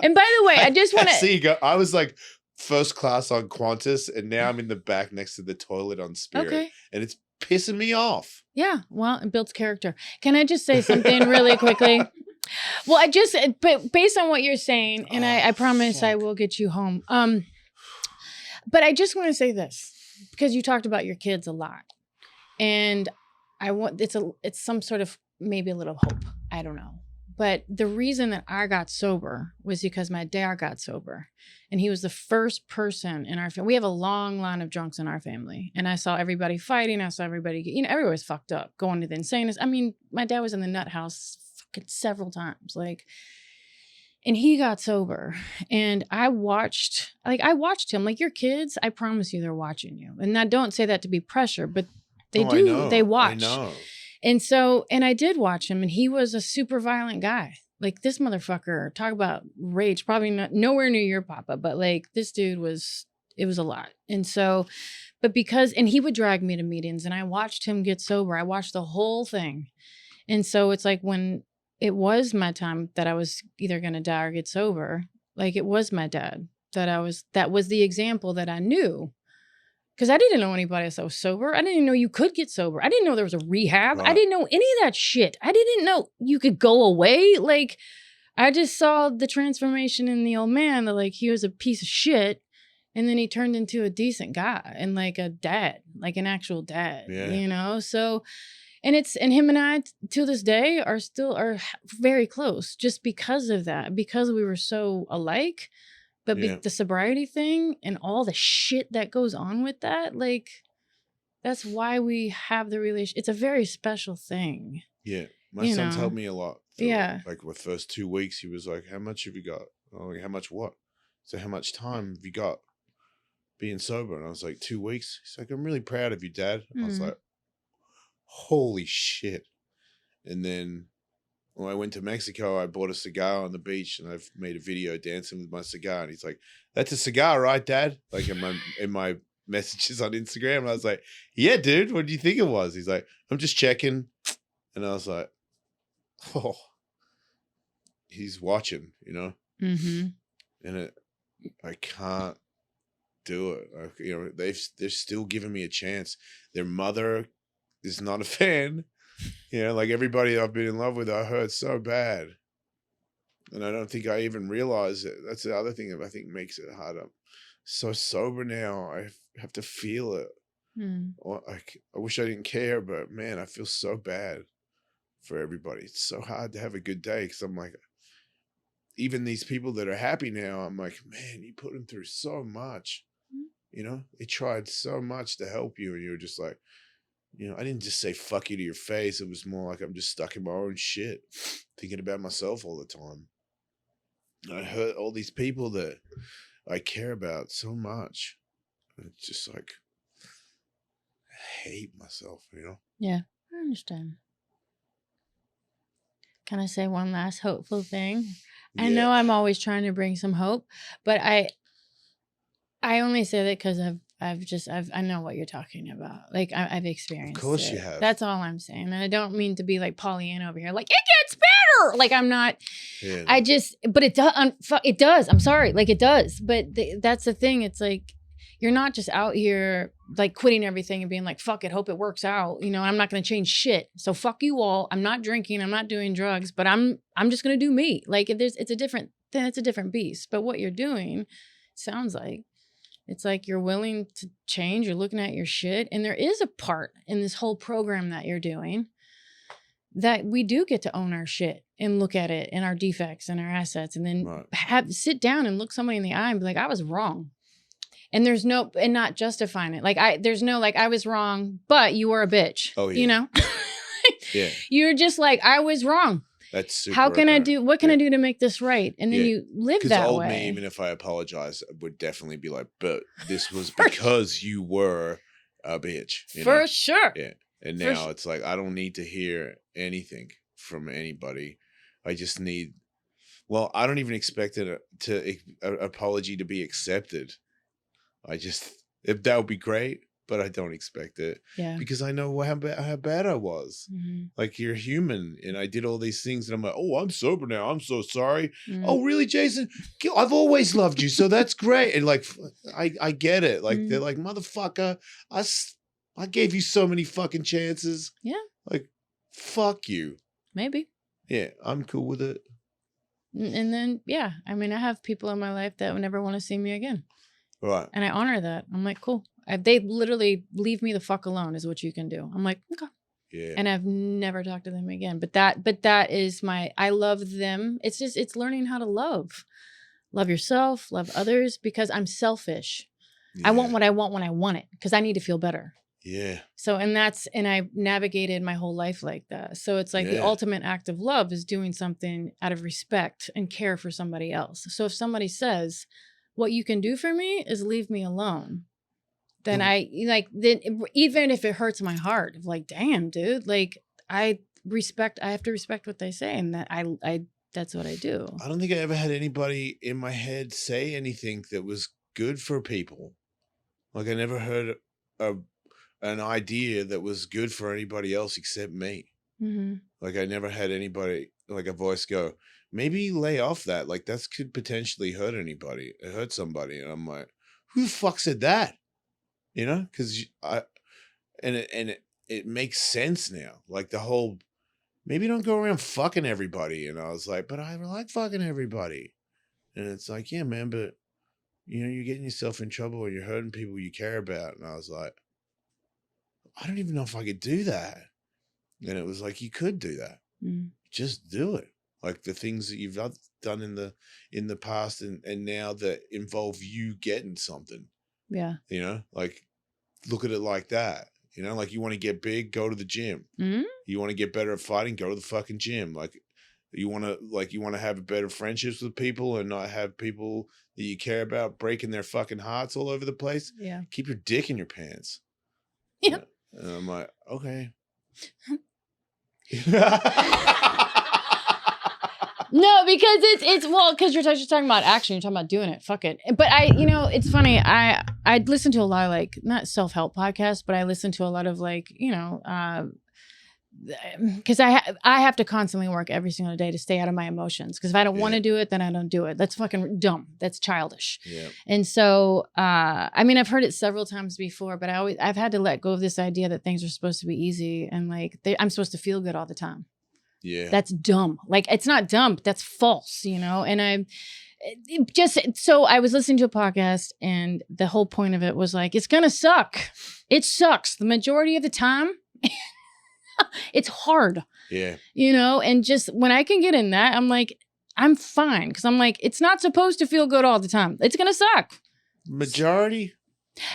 And by the way, I just want to see you go. I was like first class on Qantas, and now I'm in the back next to the toilet on Spirit. Okay. And it's pissing me off. Yeah, well, it builds character. Can I just say something really quickly? Well, but based on what you're saying, and I promise I will get you home. But I just want to say this, because you talked about your kids a lot, and it's some sort of maybe a little hope. I don't know. But the reason that I got sober was because my dad got sober, and he was the first person in our family. We have a long line of drunks in our family, and I saw everybody fighting. I saw everybody, everybody was fucked up, going to the insanest. I mean, my dad was in the nut house fucking several times, and he got sober, and I watched him. Like, your kids, I promise you, they're watching you. And I don't say that to be pressure, but they do. I know. They watch. I know. And I did watch him, and he was a super violent guy. Like, this motherfucker, talk about rage, probably nowhere near your papa, but this dude it was a lot. And so, but and he would drag me to meetings, and I watched him get sober. I watched the whole thing. And so it's like, when it was my time that I was either going to die or get sober, it was my dad that was the example that I knew. Because I didn't know anybody else that was sober. I didn't even know you could get sober. I didn't know there was a rehab. Right. I didn't know any of that shit. I didn't know you could go away. I just saw the transformation in the old man that like he was a piece of shit and then he turned into a decent guy and like a dad, like an actual dad, you know? So, and him and I to this day are very close just because of that, because we were so alike. But the sobriety thing and all the shit that goes on with that, like, that's why we have the relation. It's a very special thing. Yeah. My son's helped me a lot. Yeah. Like the first 2 weeks, he was like, how much have you got? I'm like, how much what? So how much time have you got being sober? And I was like, 2 weeks. He's like, I'm really proud of you, Dad. I was like, holy shit. And then when I went to Mexico, I bought a cigar on the beach and I've made a video dancing with my cigar. And he's like, that's a cigar, right, Dad? Like in my messages on Instagram. And I was like, yeah, dude, what do you think it was? He's like, I'm just checking. And I was like, oh, he's watching, you know? And I can't do it. They're still giving me a chance. Their mother is not a fan. Like everybody I've been in love with, I hurt so bad. And I don't think I even realized it. That's the other thing that I think makes it hard. I'm so sober now. I have to feel it. I wish I didn't care, but man, I feel so bad for everybody. It's so hard to have a good day because I'm like, even these people that are happy now, I'm like, man, you put them through so much. They tried so much to help you, and you're just like, I didn't just say fuck you to your face. It was more like I'm just stuck in my own shit, thinking about myself all the time. I hurt all these people that I care about so much. And it's just like, I hate myself, Yeah, I understand. Can I say one last hopeful thing? Yeah. I know I'm always trying to bring some hope, but I only say that because I know what you're talking about. Like I've experienced. Of course you have. That's all I'm saying. And I don't mean to be like Pollyanna over here. Like it gets better. Like I'm not. Yeah. But it does. It does. I'm sorry. Like it does. But that's the thing. It's like you're not just out here like quitting everything and being like, fuck it, hope it works out. I'm not going to change shit. So fuck you all. I'm not drinking. I'm not doing drugs. But I'm just going to do me. Like it's a different beast. But what you're doing sounds like. It's like you're willing to change. You're looking at your shit. And there is a part in this whole program that you're doing that we do get to own our shit and look at it and our defects and our assets. And then sit down and look somebody in the eye and be like, I was wrong. And and not justifying it. Like I was wrong, but you were a bitch. Oh, yeah. Yeah. You're just like, I was wrong. That's super. How can what can I do to make this right? And then you live that way. Because me, even if I apologize, would definitely be like, but this was because you were a bitch. For sure. Yeah. And now it's like, I don't need to hear anything from anybody. I just need, I don't even expect an apology to be accepted. If that would be great. But I don't expect it. Yeah. Because I know how bad I was. Like, you're human. And I did all these things. And I'm like, oh, I'm sober now. I'm so sorry. Oh, really, Jason? I've always loved you. So that's great. And like, I get it. Like, they're like, motherfucker, I gave you so many fucking chances. Yeah. Like, fuck you. Maybe. Yeah, I'm cool with it. And then, I mean, I have people in my life that would never want to see me again. Right. And I honor that. I'm like, cool. They literally leave me the fuck alone is what you can do. I'm like, okay. Yeah. And I've never talked to them again. But that is I love them. It's learning how to love. Love yourself, love others, because I'm selfish. Yeah. I want what I want when I want it because I need to feel better. Yeah. So, and I navigated my whole life like that. So it's like the ultimate act of love is doing something out of respect and care for somebody else. So if somebody says, what you can do for me is leave me alone. Then even if it hurts my heart, like, damn, dude, like I have to respect what they say. And that that's what I do. I don't think I ever had anybody in my head say anything that was good for people. Like I never heard an idea that was good for anybody else except me. Like I never had anybody, like a voice go, maybe lay off that. Like that could potentially hurt somebody. And I'm like, who the fuck said that? Because it makes sense now. Like the whole maybe don't go around fucking everybody. And I was like, but I like fucking everybody. And it's like, yeah, man, but you're getting yourself in trouble and you're hurting people you care about. And I was like, I don't even know if I could do that. And it was like, you could do that. Just do it. Like the things that you've done in the past and now that involve you getting something. Yeah. Like look at it like that. Like you want to get big, go to the gym. You want to get better at fighting, go to the fucking gym. Like you want to have better friendships with people and not have people that you care about breaking their fucking hearts all over the place. Yeah. Keep your dick in your pants. Yeah. And I'm like, okay. No, because it's because you're just talking about action, you're talking about doing it. Fuck it. But it's funny. I listen to a lot of like not self-help podcasts, but I listen to a lot of like, because I have to constantly work every single day to stay out of my emotions. Because if I don't want to do it, then I don't do it. That's fucking dumb. That's childish. Yeah. And so, I've heard it several times before, but I've had to let go of this idea that things are supposed to be easy and like I'm supposed to feel good all the time. Yeah. That's dumb. Like it's not dumb. That's false, and so I was listening to a podcast and the whole point of it was like, it's going to suck. It sucks. The majority of the time, it's hard. Yeah. And just when I can get in that, I'm like, I'm fine. Cause I'm like, it's not supposed to feel good all the time. It's going to suck. Majority?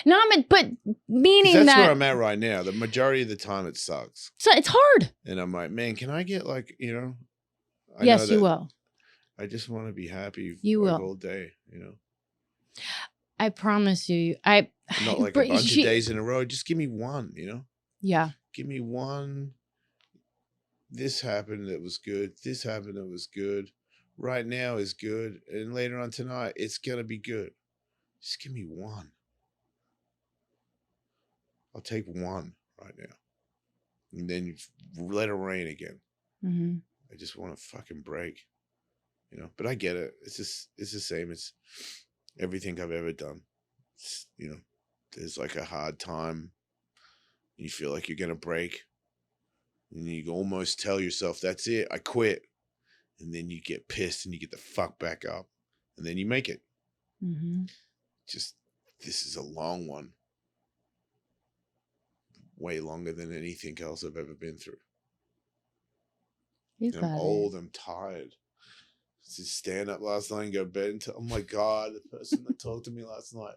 No, but meaning that's that where I'm at right now. The majority of the time it sucks. So it's hard. And I'm like, man, can I get like, I yes, you will. I just want to be happy you will. all day, I promise you. Not like a bunch of days in a row. Just give me one, Yeah. Give me one. This happened, it was good. This happened, it was good. Right now is good. And later on tonight, it's going to be good. Just give me one. I'll take one right now. And then let it rain again. Mm-hmm. I just want to fucking break. But I get it. It's the same as everything I've ever done. There's like a hard time. You feel like you're going to break. And you almost tell yourself, that's it, I quit. And then you get pissed and you get the fuck back up. And then you make it. Mm-hmm. This is a long one. Way longer than anything else I've ever been through. I'm old, I'm tired. Just stand up last night and go to bed and oh my God, the person that talked to me last night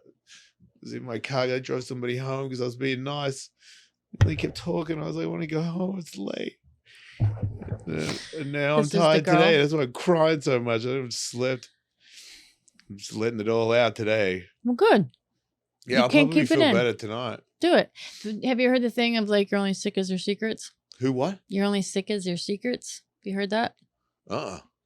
was in my car. I drove somebody home because I was being nice. And they kept talking. I was like, I want to go home. It's late. And now I'm tired today. That's why I'm crying so much. I haven't slept. I'm just letting it all out today. Well, good. Yeah, I'll probably feel better tonight. Do it. Have you heard the thing of like, you're only sick as your secrets? Who, what? You're only sick as your secrets. Have you heard that?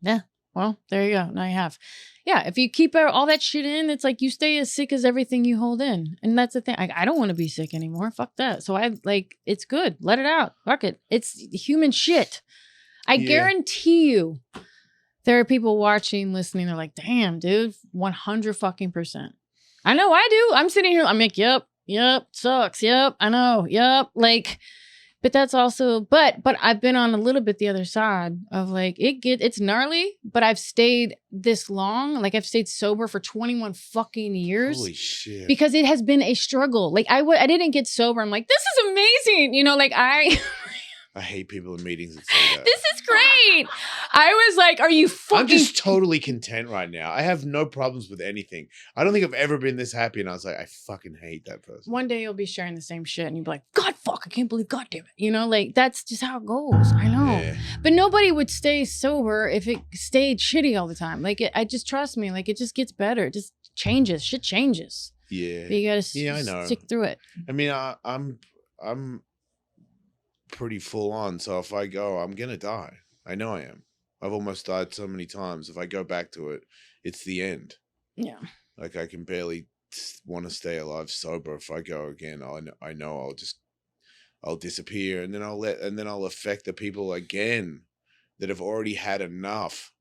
Yeah. Well, there you go. Now you have. Yeah. If you keep all that shit in, it's like you stay as sick as everything you hold in. And that's the thing. I don't want to be sick anymore. Fuck that. So it's good. Let it out. Fuck it. It's human shit. I guarantee you there are people watching, listening. They're like, damn, dude, 100%. I know I do. I'm sitting here. I'm like, yep, sucks. Yep, I know. Yep. Like, but that's also, but I've been on a little bit the other side of like, it's gnarly, but I've stayed this long. Like I've stayed sober for 21 fucking years. Holy shit. Because it has been a struggle. Like I didn't get sober. I'm like, this is amazing. Like I hate people in meetings that say that. This is great. I was like, are you fucking... I'm just totally content right now. I have no problems with anything. I don't think I've ever been this happy. And I was like, I fucking hate that person. One day you'll be sharing the same shit and you'll be like, God, fuck, I can't believe, God damn it. Like that's just how it goes. I know. Yeah. But nobody would stay sober if it stayed shitty all the time. Like I just trust me. Like it just gets better. It just changes. Shit changes. Yeah. But you gotta I know. stick through it. I mean, I'm pretty full on. So if I go, I'm going to die. I know I am. I've almost died so many times. If I go back to it, it's the end. Yeah. Like I can barely want to stay alive sober. If I go again, I know I'll disappear and then I'll affect the people again that have already had enough,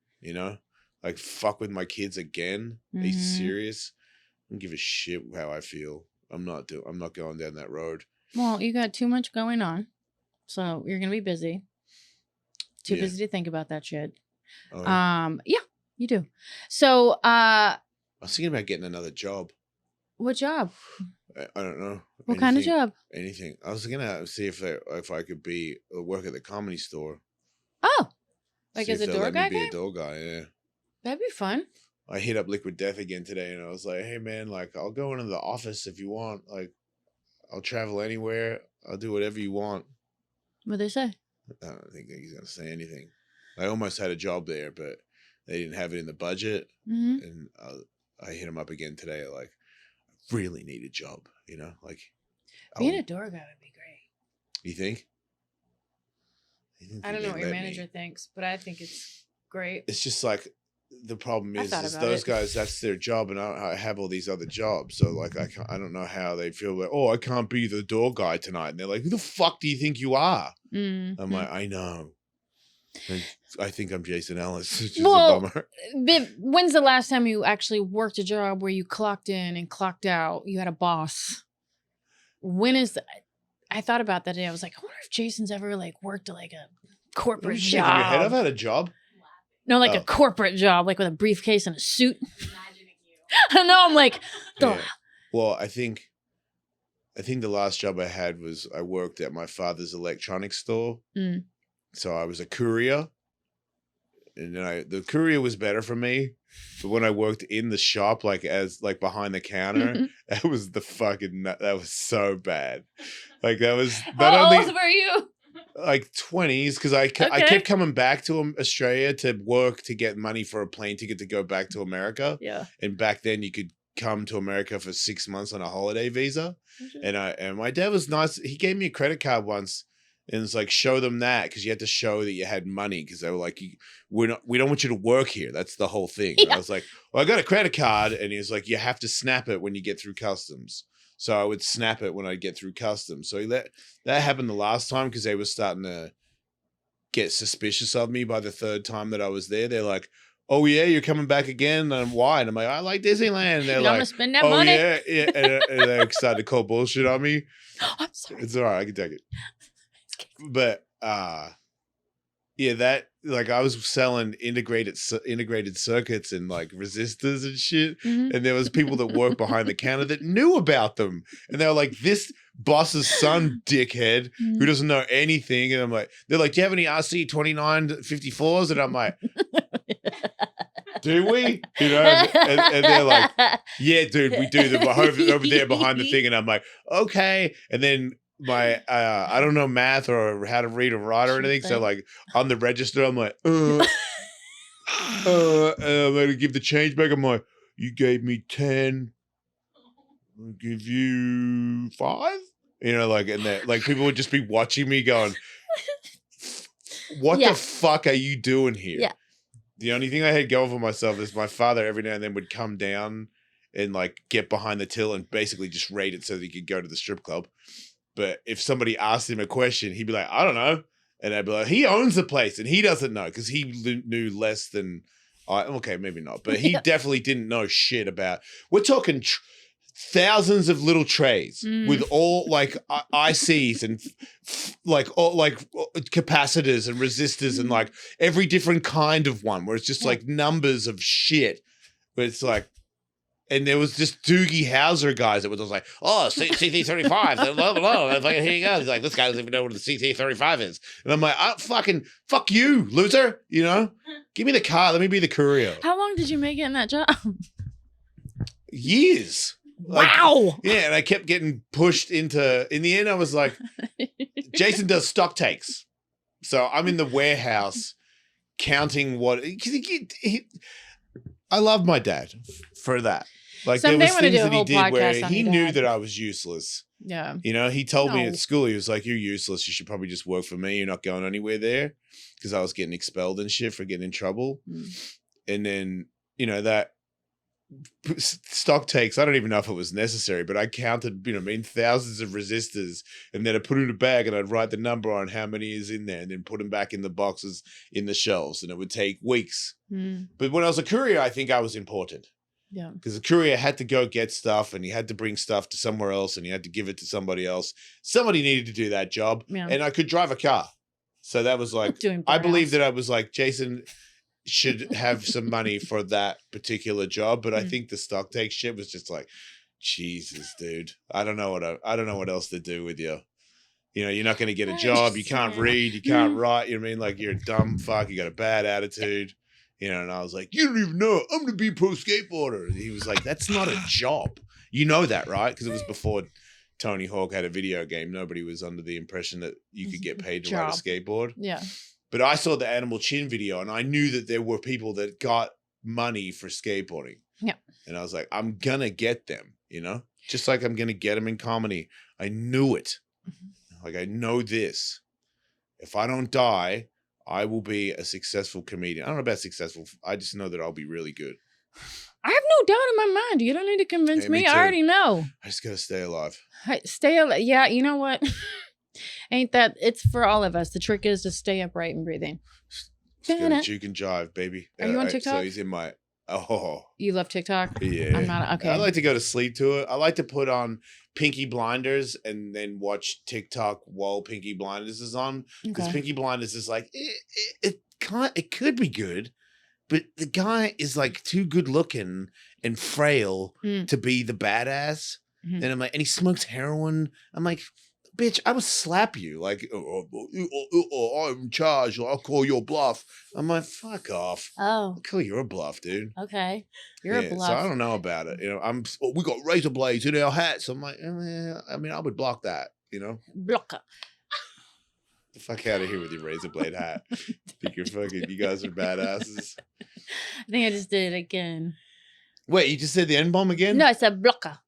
like fuck with my kids again. Mm-hmm. Are you serious? I don't give a shit how I feel. I'm not going down that road. Well, you got too much going on. So you're going to be busy. Too Yeah. busy to think about that shit. Oh, yeah. Yeah, you do. So, I was thinking about getting another job. what job? I don't know. What kind of job? Anything. I was gonna see if I could work at the comedy store. Oh, like See as if a they'll door let me guy? be a door guy. Yeah. That'd be fun. I hit up Liquid Death again today, and I was like, "Hey man, like I'll go into the office if you want. Like, I'll travel anywhere. I'll do whatever you want." What'd they say? I don't think he's gonna say anything. I almost had a job there, but they didn't have it in the budget, Mm-hmm. and I hit him up again today. Like, I really need a job. You know, like Being a door guy would be great. You think? I don't know what your manager thinks, but I think it's great. It's just like the problem I is thought about those it. guys, that's their job, and I have all these other jobs. So like I don't know how they feel like, oh, I can't be the door guy tonight, and they're like, who the fuck do you think you are? Mm-hmm. I'm like, I know. And I think I'm Jason Ellis, which is Well, a bummer. When's the last time you actually worked a job where you clocked in and clocked out? You had a boss. When is I thought about that today. I was like, I wonder if Jason's ever like worked like a corporate Shit, in your head, I've job. had a job. No, like Oh. a corporate job, like with a briefcase and a suit. Imagining you. I know. I'm like, Yeah. Well, I think the last job I had was I worked at my father's electronics store. Mm. So I was a courier, and then the courier was better for me. But when I worked in the shop, like behind the counter, that was that was so bad. Like that was not How only old were you? like 20s, because I Okay. kept coming back to Australia to work to get money for a plane ticket to go back to America. Yeah. And back then you could come to America for 6 months on a holiday visa. And my dad was nice. He gave me a credit card once, and it's like, show them that, because you had to show that you had money, because they were like, we don't want you to work here. That's the whole thing. Yeah. I was like, well, I got a credit card, and he was like, you have to snap it when you get through customs. So I would snap it when I get through customs. So that happened the last time, because they were starting to get suspicious of me by the third time that I was there. They're like, oh yeah, you're coming back again, and why? And I'm like, I like Disneyland. And they're I'm like, gonna spend that oh money. yeah, yeah. And they started to call bullshit on me. I'm sorry. It's all right, I can take it. But yeah, that, like, I was selling integrated circuits and like resistors and shit, Mhm. and there was people that worked behind the counter that knew about them, and they were like, this boss's son dickhead Mm-hmm. who doesn't know anything. And I'm like, they're like, do you have any RC 2954s? And I'm like, do we? You know, and they're like, yeah, dude, we do. They're over there behind the thing. And I'm like, okay. And then my, I don't know math or how to read or write or anything. So like on the register, I'm like, and I'm going to give the change back. I'm like, you gave me 10. I'll give you 5. You know, like, and that, like, people would just be watching me going, what Yeah. the fuck are you doing here? Yeah. The only thing I had going for myself is my father every now and then would come down and like get behind the till and basically just rate it so that he could go to the strip club. But if somebody asked him a question, he'd be like, I don't know. And I'd be like, he owns the place and he doesn't know, because he knew less than okay, maybe not, but he definitely didn't know shit about. We're talking thousands of little trays with all like ICs and like all like capacitors and resistors and like every different kind of one, where it's just like numbers of shit. But it's like, and there was just Doogie Howser guys that was just like, oh, CT35, blah, blah, blah. And like, here you go. He's like, this guy doesn't even know what the CT35 is. And I'm like, fuck you, loser. You know, give me the car. Let me be the courier. How long did you make it in that job? Years. Like, Wow. yeah, and I kept getting pushed into. In the end, I was like, Jason does stock takes, so I'm in the warehouse counting what. I love my dad for that. Like, Someday there I'm was gonna things do a that he whole did where podcast on he your knew dad. that I was useless. Yeah. You know, he told me No. at school, he was like, "You're useless. You should probably just work for me. You're not going anywhere there," because I was getting expelled and shit for getting in trouble. And then, you know, that stock takes, I don't even know if it was necessary, but I counted, thousands of resistors, and then I put it in a bag and I'd write the number on how many is in there and then put them back in the boxes in the shelves, and it would take weeks. But when I was a courier, I think I was important. Yeah. Because the courier had to go get stuff, and he had to bring stuff to somewhere else, and he had to give it to somebody else. Somebody needed to do that job, Yeah. and I could drive a car. So that was like, Doing I believe burnouts. that I was like, Jason should have some money for that particular job, but I think the stock take shit was just like, Jesus, dude. I don't know what else to do with you. You know, you're not going to get a job. You can't read. You can't write. You know what I mean? Like, you're a dumb fuck. You got a bad attitude. You know, and I was like, you don't even know. I'm going to be a pro skateboarder. And he was like, that's not a job. You know that, right? Because it was before Tony Hawk had a video game. Nobody was under the impression that you could get paid to ride a skateboard. Yeah. But I saw the Animal Chin video, and I knew that there were people that got money for skateboarding. Yeah. And I was like, I'm going to get them, you know? Just like I'm going to get them in comedy. I knew it. Like, I know this. If I don't die, I will be a successful comedian. I don't know about successful. I just know that I'll be really good. I have no doubt in my mind. You don't need to convince me. I already know. I just got to stay alive. Stay alive. Yeah, you know what? Ain't that, it's for all of us. The trick is to stay upright and breathing. Just gonna juke and jive, baby. Are you on TikTok? So he's in my, You love TikTok? Yeah. I'm not, okay. I like to go to sleep to it. I like to put on Pinky Blinders and then watch TikTok while Pinky Blinders is on. Because Pinky Blinders is like, it could be good, but the guy is like too good looking and frail to be the badass. And I'm like, and he smokes heroin. I'm like, bitch, I would slap you. Like, I'm in charge. I'll call your bluff. I'm like, fuck off. Oh. I'll call your bluff, dude. Okay. You're a bluff. So I don't know about it. You know, we got razor blades in our hats. I'm like, I mean, I would block that, you know? Blocker. The fuck out of here with your razor blade hat. Think you guys are badasses. I think I just did it again. Wait, you just said the N-bomb again? No, it's a blocker.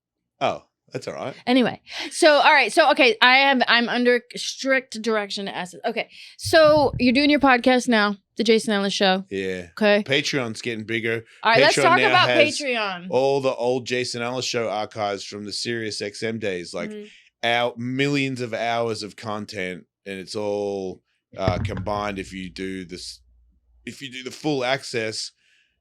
Oh. That's all right. Anyway, so all right, so okay, I'm under strict direction to ask it. Okay, so you're doing your podcast now, the Jason Ellis Show. Yeah. Okay. Patreon's getting bigger. All right, Patreon let's talk now about has Patreon. All the old Jason Ellis Show archives from the Sirius XM days, like millions of hours of content, and it's all combined. If you do the full access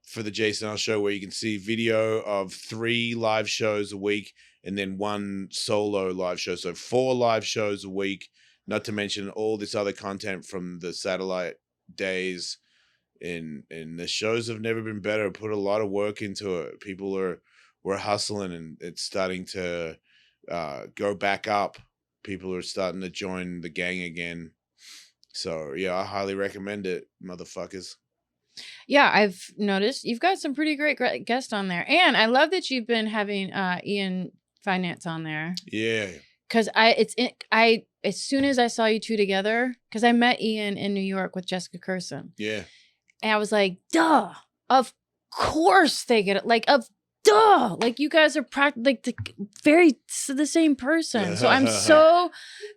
for the Jason Ellis Show, where you can see video of 3 live shows a week. And then 1 solo live show. So 4 live shows a week, not to mention all this other content from the satellite days. And the shows have never been better. Put a lot of work into it. People we're hustling, and it's starting to go back up. People are starting to join the gang again. So yeah, I highly recommend it, motherfuckers. Yeah, I've noticed you've got some pretty great guests on there. And I love that you've been having Ian Finance on there. Yeah. Because as soon as I saw you two together, because I met Ian in New York with Jessica Curson. Yeah. And I was like, duh, of course they get it. Like, duh, like you guys are the same person. So I'm so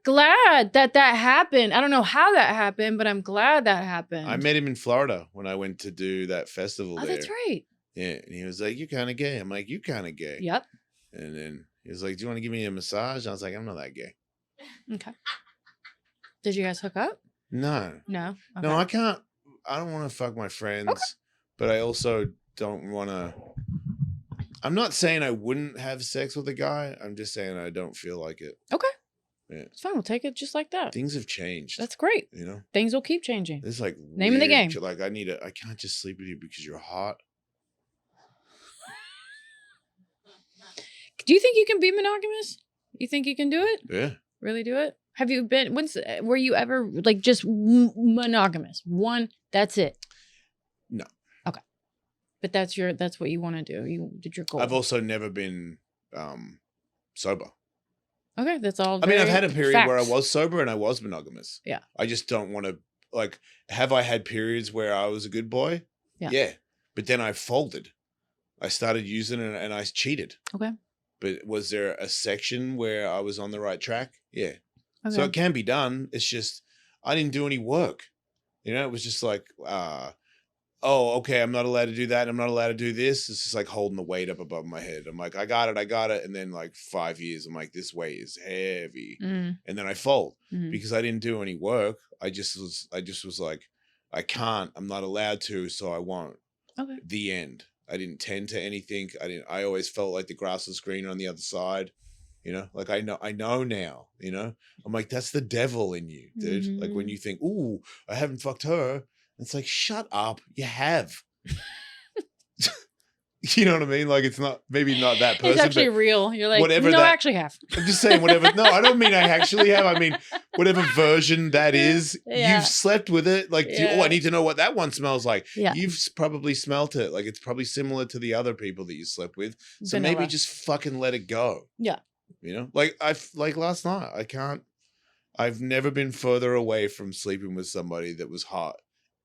glad that happened. I don't know how that happened, but I'm glad that happened. I met him in Florida when I went to do that festival there. That's right. Yeah. And he was like, you're kind of gay. I'm like, you kind of gay. Yep. And then he was like, do you want to give me a massage? I was like, I'm not that gay. Okay. Did you guys hook up? No. No? Okay. No, I can't. I don't want to fuck my friends, but I also don't want to. I'm not saying I wouldn't have sex with a guy. I'm just saying I don't feel like it. Okay. Yeah. It's fine. We'll take it just like that. Things have changed. That's great. You know? Things will keep changing. It's like name of the game. Like I can't just sleep with you because you're hot. Do you think you can be monogamous? You think you can do it? Yeah. Really do it? Have you been, were you ever like just monogamous? One, that's it? No. Okay. But that's what you want to do. You did your goal. I've also never been sober. Okay, that's all. I mean, I've had a period where I was sober and I was monogamous. Yeah. I just don't want to, like, have I had periods where I was a good boy? Yeah. Yeah. But then I folded. I started using it and I cheated. Okay. But was there a section where I was on the right track? Yeah. Okay. So it can be done. It's just, I didn't do any work. You know, it was just like, oh, okay, I'm not allowed to do that. I'm not allowed to do this. It's just like holding the weight up above my head. I'm like, I got it. And then like 5 years, I'm like, this weight is heavy. And then I fold because I didn't do any work. I just was like, I can't, I'm not allowed to, so I won't. Okay. The end. I didn't tend to anything. I always felt like the grass was greener on the other side. You know, like I know now, you know, I'm like, that's the devil in you, dude. Like when you think, ooh, I haven't fucked her. It's like, shut up. You have. You know what I mean? Like it's not, maybe not that person. It's actually real. You're like, whatever no, that, I actually have. I'm just saying whatever. No, I don't mean I actually have. I mean, whatever version that is, you've slept with it. Like, I need to know what that one smells like. Yeah. You've probably smelt it. Like it's probably similar to the other people that you slept with. So maybe just fucking let it go. Yeah. You know, like last night, I've never been further away from sleeping with somebody that was hot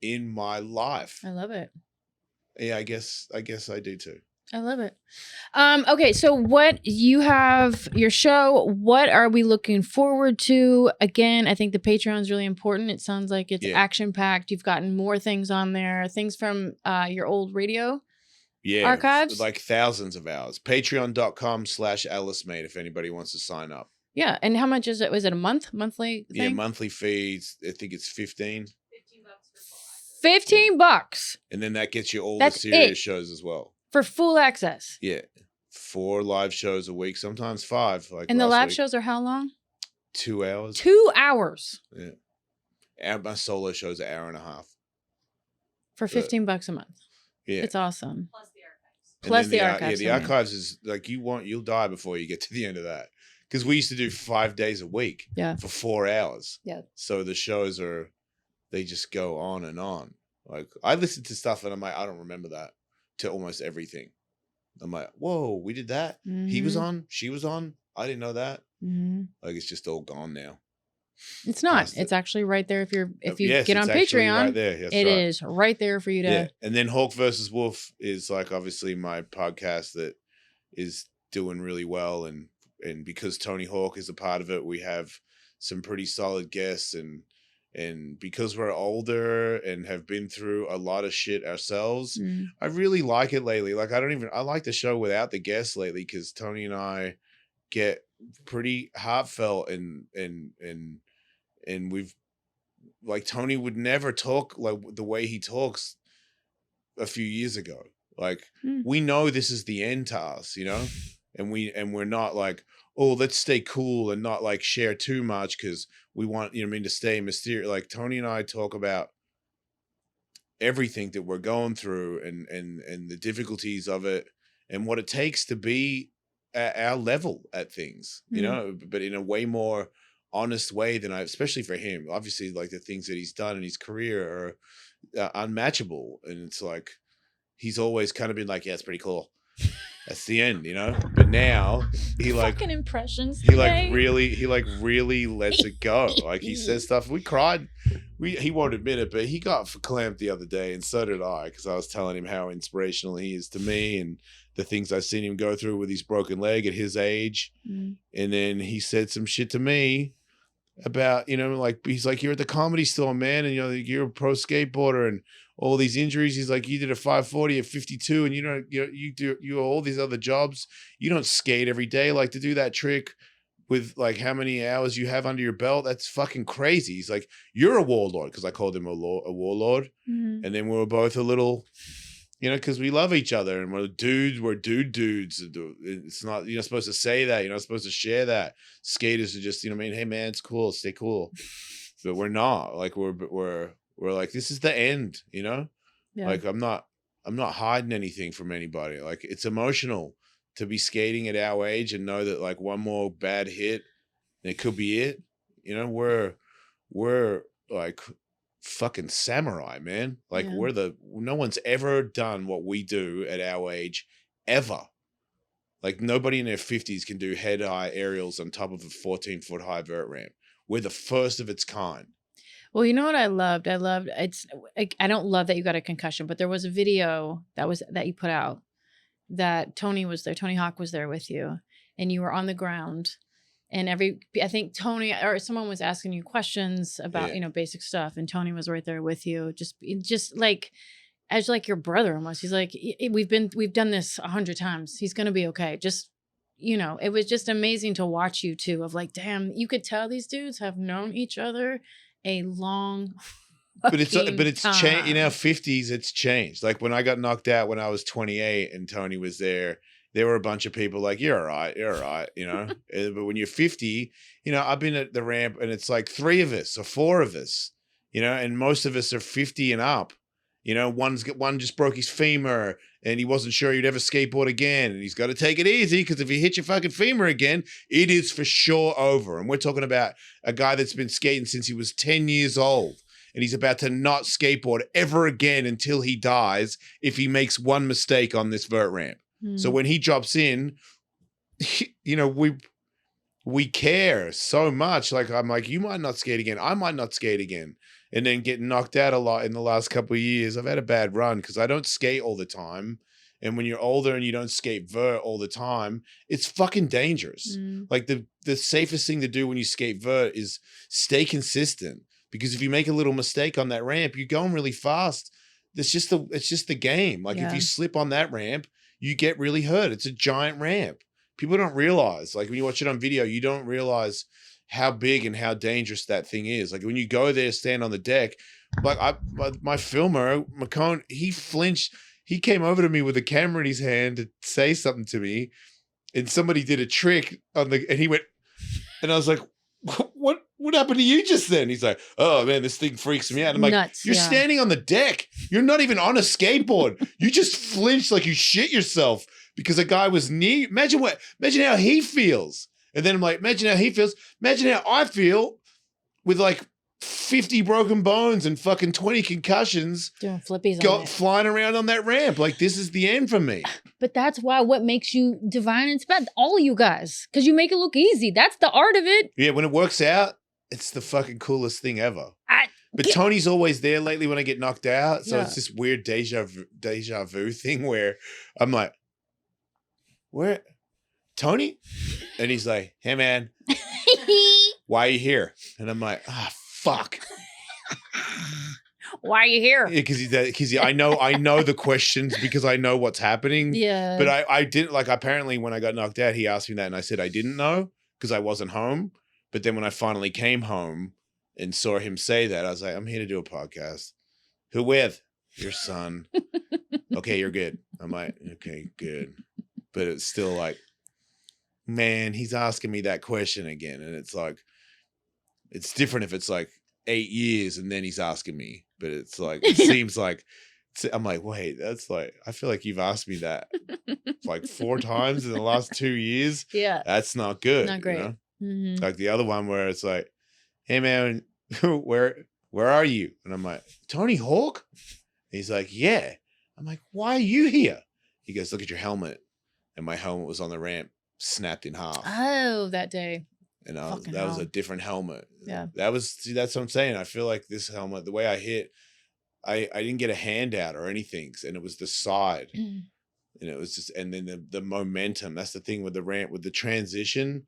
in my life. I love it. Yeah, I guess I do too. I love it. Okay, so what you have your show, what are we looking forward to? Again, I think the Patreon is really important. It sounds like it's action packed. You've gotten more things on there, things from your old radio. Yeah, archives, like thousands of hours. Patreon.com/AllisMate if anybody wants to sign up. Yeah, and how much is it? Was it a monthly thing? Yeah, monthly fees. I think it's $15. $15 for full access. $15. And then that gets you all the Sirius shows as well. For full access. Yeah. 4 live shows a week, sometimes 5. Like and the live shows are how long? 2 hours. 2 hours. Yeah. And my solo show's an hour and a half. For $15 a month. Yeah. It's awesome. Plus the archives. Plus the archives. Yeah, the archives is like you'll die before you get to the end of that. Because we used to do 5 days a week for 4 hours. Yeah. So the shows they just go on and on. Like I listen to stuff and I'm like, I don't remember that to almost everything. I'm like, whoa, we did that. Mm-hmm. He was on, she was on. I didn't know that. Mm-hmm. Like it's just all gone now. It's not. It's actually right there. If you yes, get on Patreon, right there. That's it is right there for you to. Yeah. And then Hawk versus Wolf is like obviously my podcast that is doing really well, and because Tony Hawk is a part of it, we have some pretty solid guests, and because we're older and have been through a lot of shit ourselves, I really like it lately. Like I like the show without the guests lately because Tony and I get pretty heartfelt and we've like Tony would never talk like the way he talks a few years ago. Like we know this is the end to us, you know, and we're not like, oh, let's stay cool and not like share too much because we want, you know what I mean, to stay mysterious. Like Tony and I talk about everything that we're going through and the difficulties of it and what it takes to be at our level at things, you know, but in a way more honest way than especially for him. Obviously, like the things that he's done in his career are unmatchable. And it's like, he's always kind of been like, yeah, it's pretty cool. That's the end, you know. But now he like fucking impressions. He really lets it go. Like he says stuff. We cried. He won't admit it, but he got clamped the other day, and so did I, because I was telling him how inspirational he is to me and the things I've seen him go through with his broken leg at his age. And then he said some shit to me about, you know, like he's like, you're at the Comedy Store, man, and you know you're a pro skateboarder and all these injuries. He's like, you did a 540 at 52 and you do all these other jobs. You don't skate every day. Like to do that trick with like how many hours you have under your belt, that's fucking crazy. He's like, you're a warlord, because I called him a warlord. And then we were both a little, you know, because we love each other and we're dudes. It's not, you're not supposed to say that. You're not supposed to share that. Skaters are just, you know what I mean? Hey man, it's cool. Stay cool. But we're not. Like we're like, this is the end, you know? Yeah. Like I'm not hiding anything from anybody. Like it's emotional to be skating at our age and know that like one more bad hit and it could be it. You know, we're like fucking samurai, man. Like no one's ever done what we do at our age ever. Like nobody in their 50s can do head high aerials on top of a 14-foot high vert ramp. We're the first of its kind. Well, you know what I loved? It's like, I don't love that you got a concussion, but there was a video that you put out that Tony Hawk was there with you, and you were on the ground, and I think Tony or someone was asking you questions about, you know, basic stuff, and Tony was right there with you, just like as like your brother almost. He's like, we've done this 100 times. He's gonna be okay. Just, you know, it was just amazing to watch you two of like, damn, you could tell these dudes have known each other a long but it's changed in our 50s. It's changed. Like when I got knocked out when I was 28 and Tony was there there were a bunch of people like, you're all right, you know. But when you're 50, you know, I've been at the ramp and it's like 3 of us or 4 of us, you know, and most of us are 50 and up. You know, one just broke his femur and he wasn't sure he'd ever skateboard again. And he's got to take it easy because if you hit your fucking femur again, it is for sure over. And we're talking about a guy that's been skating since he was 10 years old. And he's about to not skateboard ever again until he dies if he makes one mistake on this vert ramp. So when he drops in, you know, we care so much. Like, I'm like, you might not skate again. I might not skate again. And then get knocked out a lot in the last couple of years. I've had a bad run because I don't skate all the time. And when you're older and you don't skate vert all the time, it's fucking dangerous. Like the safest thing to do when you skate vert is stay consistent. Because if you make a little mistake on that ramp, you're going really fast. It's just the game. Like if you slip on that ramp, you get really hurt. It's a giant ramp. People don't realize, like when you watch it on video, you don't realize how big and how dangerous that thing is. Like when you go there, stand on the deck, like my filmer, McCone, he flinched. He came over to me with a camera in his hand to say something to me, and somebody did a trick and he went, and I was like, what happened to you just then? He's like, oh man, this thing freaks me out. And I'm like, nuts, you're standing on the deck. You're not even on a skateboard. You just flinched like you shit yourself because a guy was near. Imagine how he feels. And then I'm like, imagine how he feels. Imagine how I feel with like 50 broken bones and fucking 20 concussions. Doing flippies flying around on that ramp. Like, this is the end for me. But that's what makes you divine and special. All of you guys. Because you make it look easy. That's the art of it. Yeah, when it works out, it's the fucking coolest thing ever. But Tony's always there lately when I get knocked out. So it's this weird deja vu thing where I'm like, where? Tony? And he's like, hey, man, why are you here? And I'm like, fuck. Why are you here? Because I know the questions because I know what's happening. Yeah. But I didn't, like, apparently when I got knocked out, he asked me that and I said I didn't know because I wasn't home. But then when I finally came home and saw him say that, I was like, I'm here to do a podcast. Who with? Your son. Okay, you're good. I'm like, okay, good. But it's still like, man, he's asking me that question again. And it's like, it's different if it's like 8 years and then he's asking me. But it's like, it seems like, I'm like, wait, that's like, I feel like you've asked me that like 4 times in the last 2 years. Yeah. That's not good. Not great. You know? Mm-hmm. Like the other one where it's like, hey man, where are you? And I'm like, Tony Hawk? He's like, yeah. I'm like, why are you here? He goes, look at your helmet. And my helmet was on the ramp, snapped in half. Oh, that day. And that was a different helmet. Yeah. That's what I'm saying. I feel like this helmet, the way I hit, I didn't get a handout or anything. And it was the side. And it was just, and then the momentum. That's the thing with the ramp, with the transition.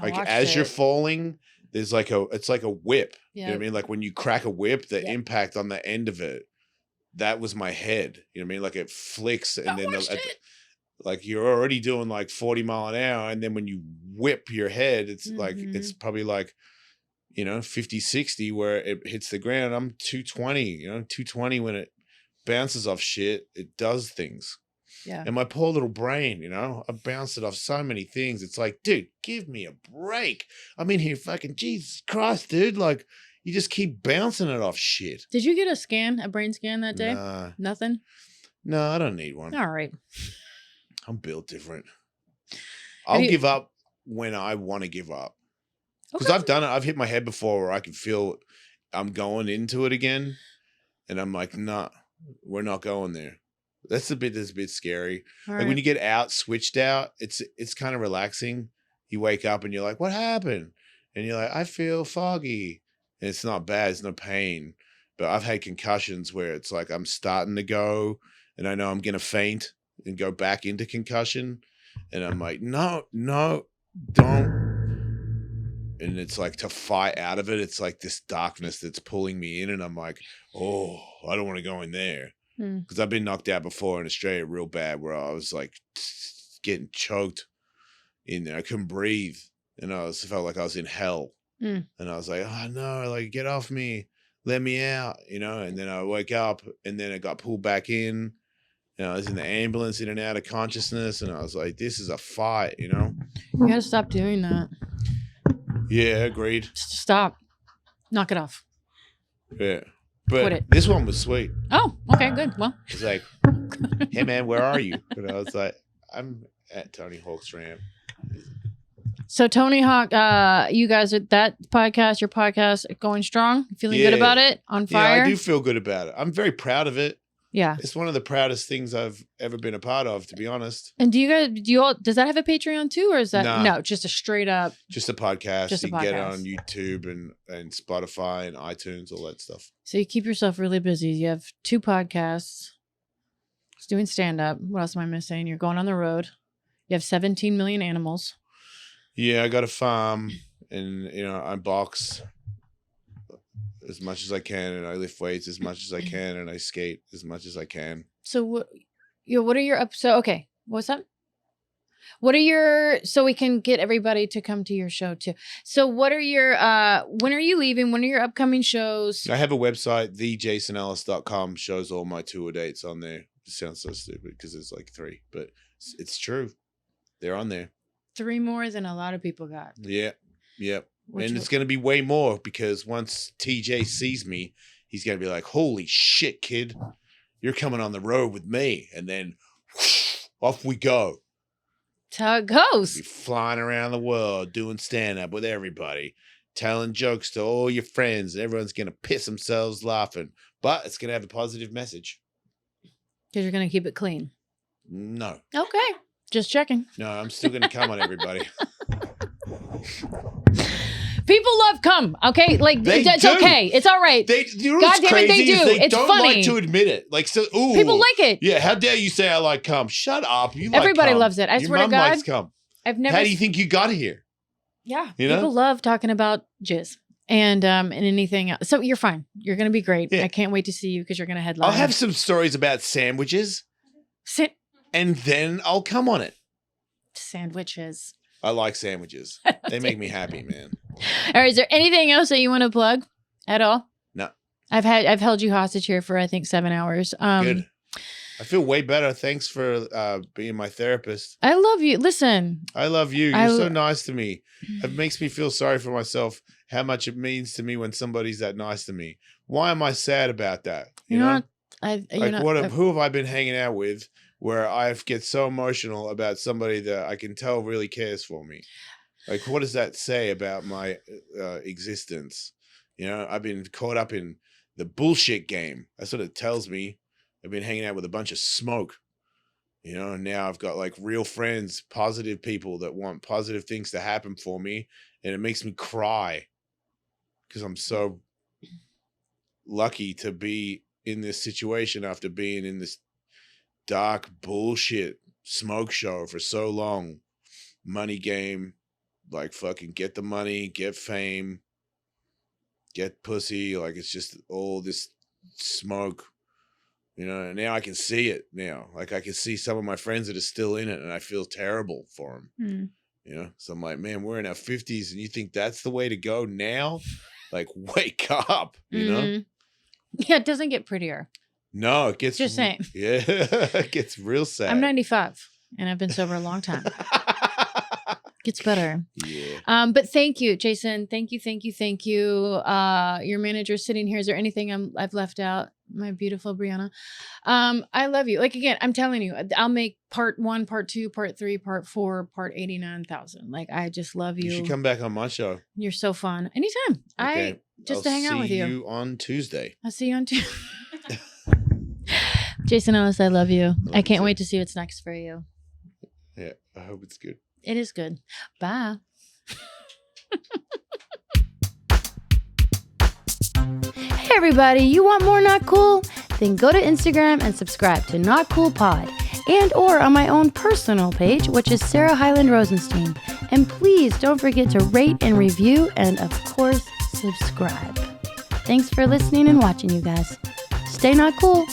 Like as you're falling, there's like it's like a whip. Yeah. You know what I mean? Like when you crack a whip, the impact on the end of it, that was my head. You know what I mean? Like it flicks and then like you're already doing like 40 mile an hour. And then when you whip your head, it's like, it's probably like, you know, 50, 60 where it hits the ground. I'm 220, you know, 220 when it bounces off shit, it does things. Yeah. And my poor little brain, you know, I bounced it off so many things. It's like, dude, give me a break. I'm in here fucking, Jesus Christ, dude. Like, you just keep bouncing it off shit. Did you get a brain scan that day? Nah. Nothing? No, I don't need one. All right. I'm built different. I'll give up when I want to give up. Because I've done it. I've hit my head before where I can feel I'm going into it again. And I'm like, nah, we're not going there. That's a bit scary. Like when you get out, switched out, it's kind of relaxing. You wake up and you're like, what happened? And you're like, I feel foggy. And it's not bad. It's no pain. But I've had concussions where it's like I'm starting to go and I know I'm going to faint and go back into concussion. And I'm like, no, don't. And it's like to fight out of it. It's like this darkness that's pulling me in. And I'm like, oh, I don't want to go in there. Because I've been knocked out before in Australia real bad where I was like getting choked in there. I couldn't breathe. And I felt like I was in hell. And I was like, oh no, like get off me. Let me out, you know? And then I wake up and then I got pulled back in I was in the ambulance, in and out of consciousness, and I was like, this is a fight, you know? You gotta stop doing that. Yeah, agreed. Just stop. Knock it off. Yeah. Quit But it. this one was sweet. Oh, okay, good. Well, It's like, hey, man, where are you? And I was like, I'm at Tony Hawk's Ramp. so Tony Hawk, you guys at that podcast, your podcast, going strong? Feeling good Yeah. about it? On fire? Yeah, I do feel good about it. I'm very proud of it. Yeah. It's one of the proudest things I've ever been a part of, to be honest. And do you all, does that have a Patreon too? Or is that, Nah. no, just a straight up, Just a podcast. Just a You can get it podcast. on YouTube and Spotify and iTunes, all that stuff. so you keep yourself really busy. You have 2 podcasts, just doing stand up. What else am I missing? You're going on the road. You have 17 million animals. Yeah, I got a farm, and I box as much as I can, and I lift weights as much as I can, and I skate as much as I can. So what are your okay, what's up? What are your, so we can get everybody to come to your show too. So what are your, when are you leaving? When are your upcoming shows? I have a website, thejasonellis.com, shows all my tour dates on there. It sounds so stupid because it's like 3, but it's true. They're on there. 3 more than a lot of people got. Yeah. Yep. Which And it's going to be way more because once TJ sees me, he's going to be like, holy shit, kid, you're coming on the road with me. And then whoosh, off we go. That's how it goes. Be flying around the world, doing stand-up with everybody, telling jokes to all your friends. And everyone's going to piss themselves laughing. But it's going to have a positive message. Because you're going to keep it clean. No. Okay. Just checking. No, I'm still going to come on everybody. People love cum, okay? Like, They it's do. okay. It's all right. You know what's God damn it, they crazy is do. they It's don't funny. like to admit it. Like, so, ooh. People like it. Yeah, how dare you say I like cum? Shut up. You like Everybody cum. loves it. I Your swear to mum God. likes cum. I've never. How do you think you got here? Yeah. You know? People love talking about jizz and anything else. So you're fine. You're going to be great. Yeah. I can't wait to see you because you're going to headline. I'll have some stories about sandwiches, Sit and then I'll come on it. sandwiches. I like sandwiches. They make me happy, man. All right. Is there anything else that you want to plug at all? No. I've held you hostage here for I think 7 hours. Good. I feel way better. Thanks for being my therapist. I love you. Listen, I love you. You're so nice to me. It makes me feel sorry for myself how much it means to me when somebody's that nice to me. Why am I sad about that? You know? Who have I been hanging out with where I get so emotional about somebody that I can tell really cares for me? Like, what does that say about my existence? I've been caught up in the bullshit game. That's what it tells me. I've been hanging out with a bunch of smoke, and now I've got like real friends, positive people that want positive things to happen for me. And it makes me cry because I'm so lucky to be in this situation after being in this dark bullshit smoke show for so long. Money game, like fucking get the money, get fame, get pussy. Like it's just all this smoke. And now I can see it now. Like I can see some of my friends that are still in it and I feel terrible for them. So I'm like, man, we're in our 50s and you think that's the way to go now? Like, wake up, Yeah, it doesn't get prettier. No, it gets Just saying. Yeah, it gets real sad. I'm 95 and I've been sober a long time. Gets better. Yeah. But thank you, Jason. Thank you. Your manager's sitting here. Is there anything I've left out? My beautiful Brianna. I love you. Like, again, I'm telling you, I'll make part 1, part 2, part 3, part 4, part 89,000. Like, I just love you. You should come back on my show. You're so fun. Anytime. Okay. To hang out with you. I'll see you on Tuesday. I'll see you on Tuesday. Jason Ellis, I love you. I can't wait to see what's next for you. Yeah, I hope it's good. It is good. Bye. Hey everybody, you want more Not Cool? Then go to Instagram and subscribe to Not Cool Pod and or on my own personal page, which is Sarah Hyland Rosenstein. And please don't forget to rate and review and of course, subscribe. Thanks for listening and watching, you guys. Stay not cool.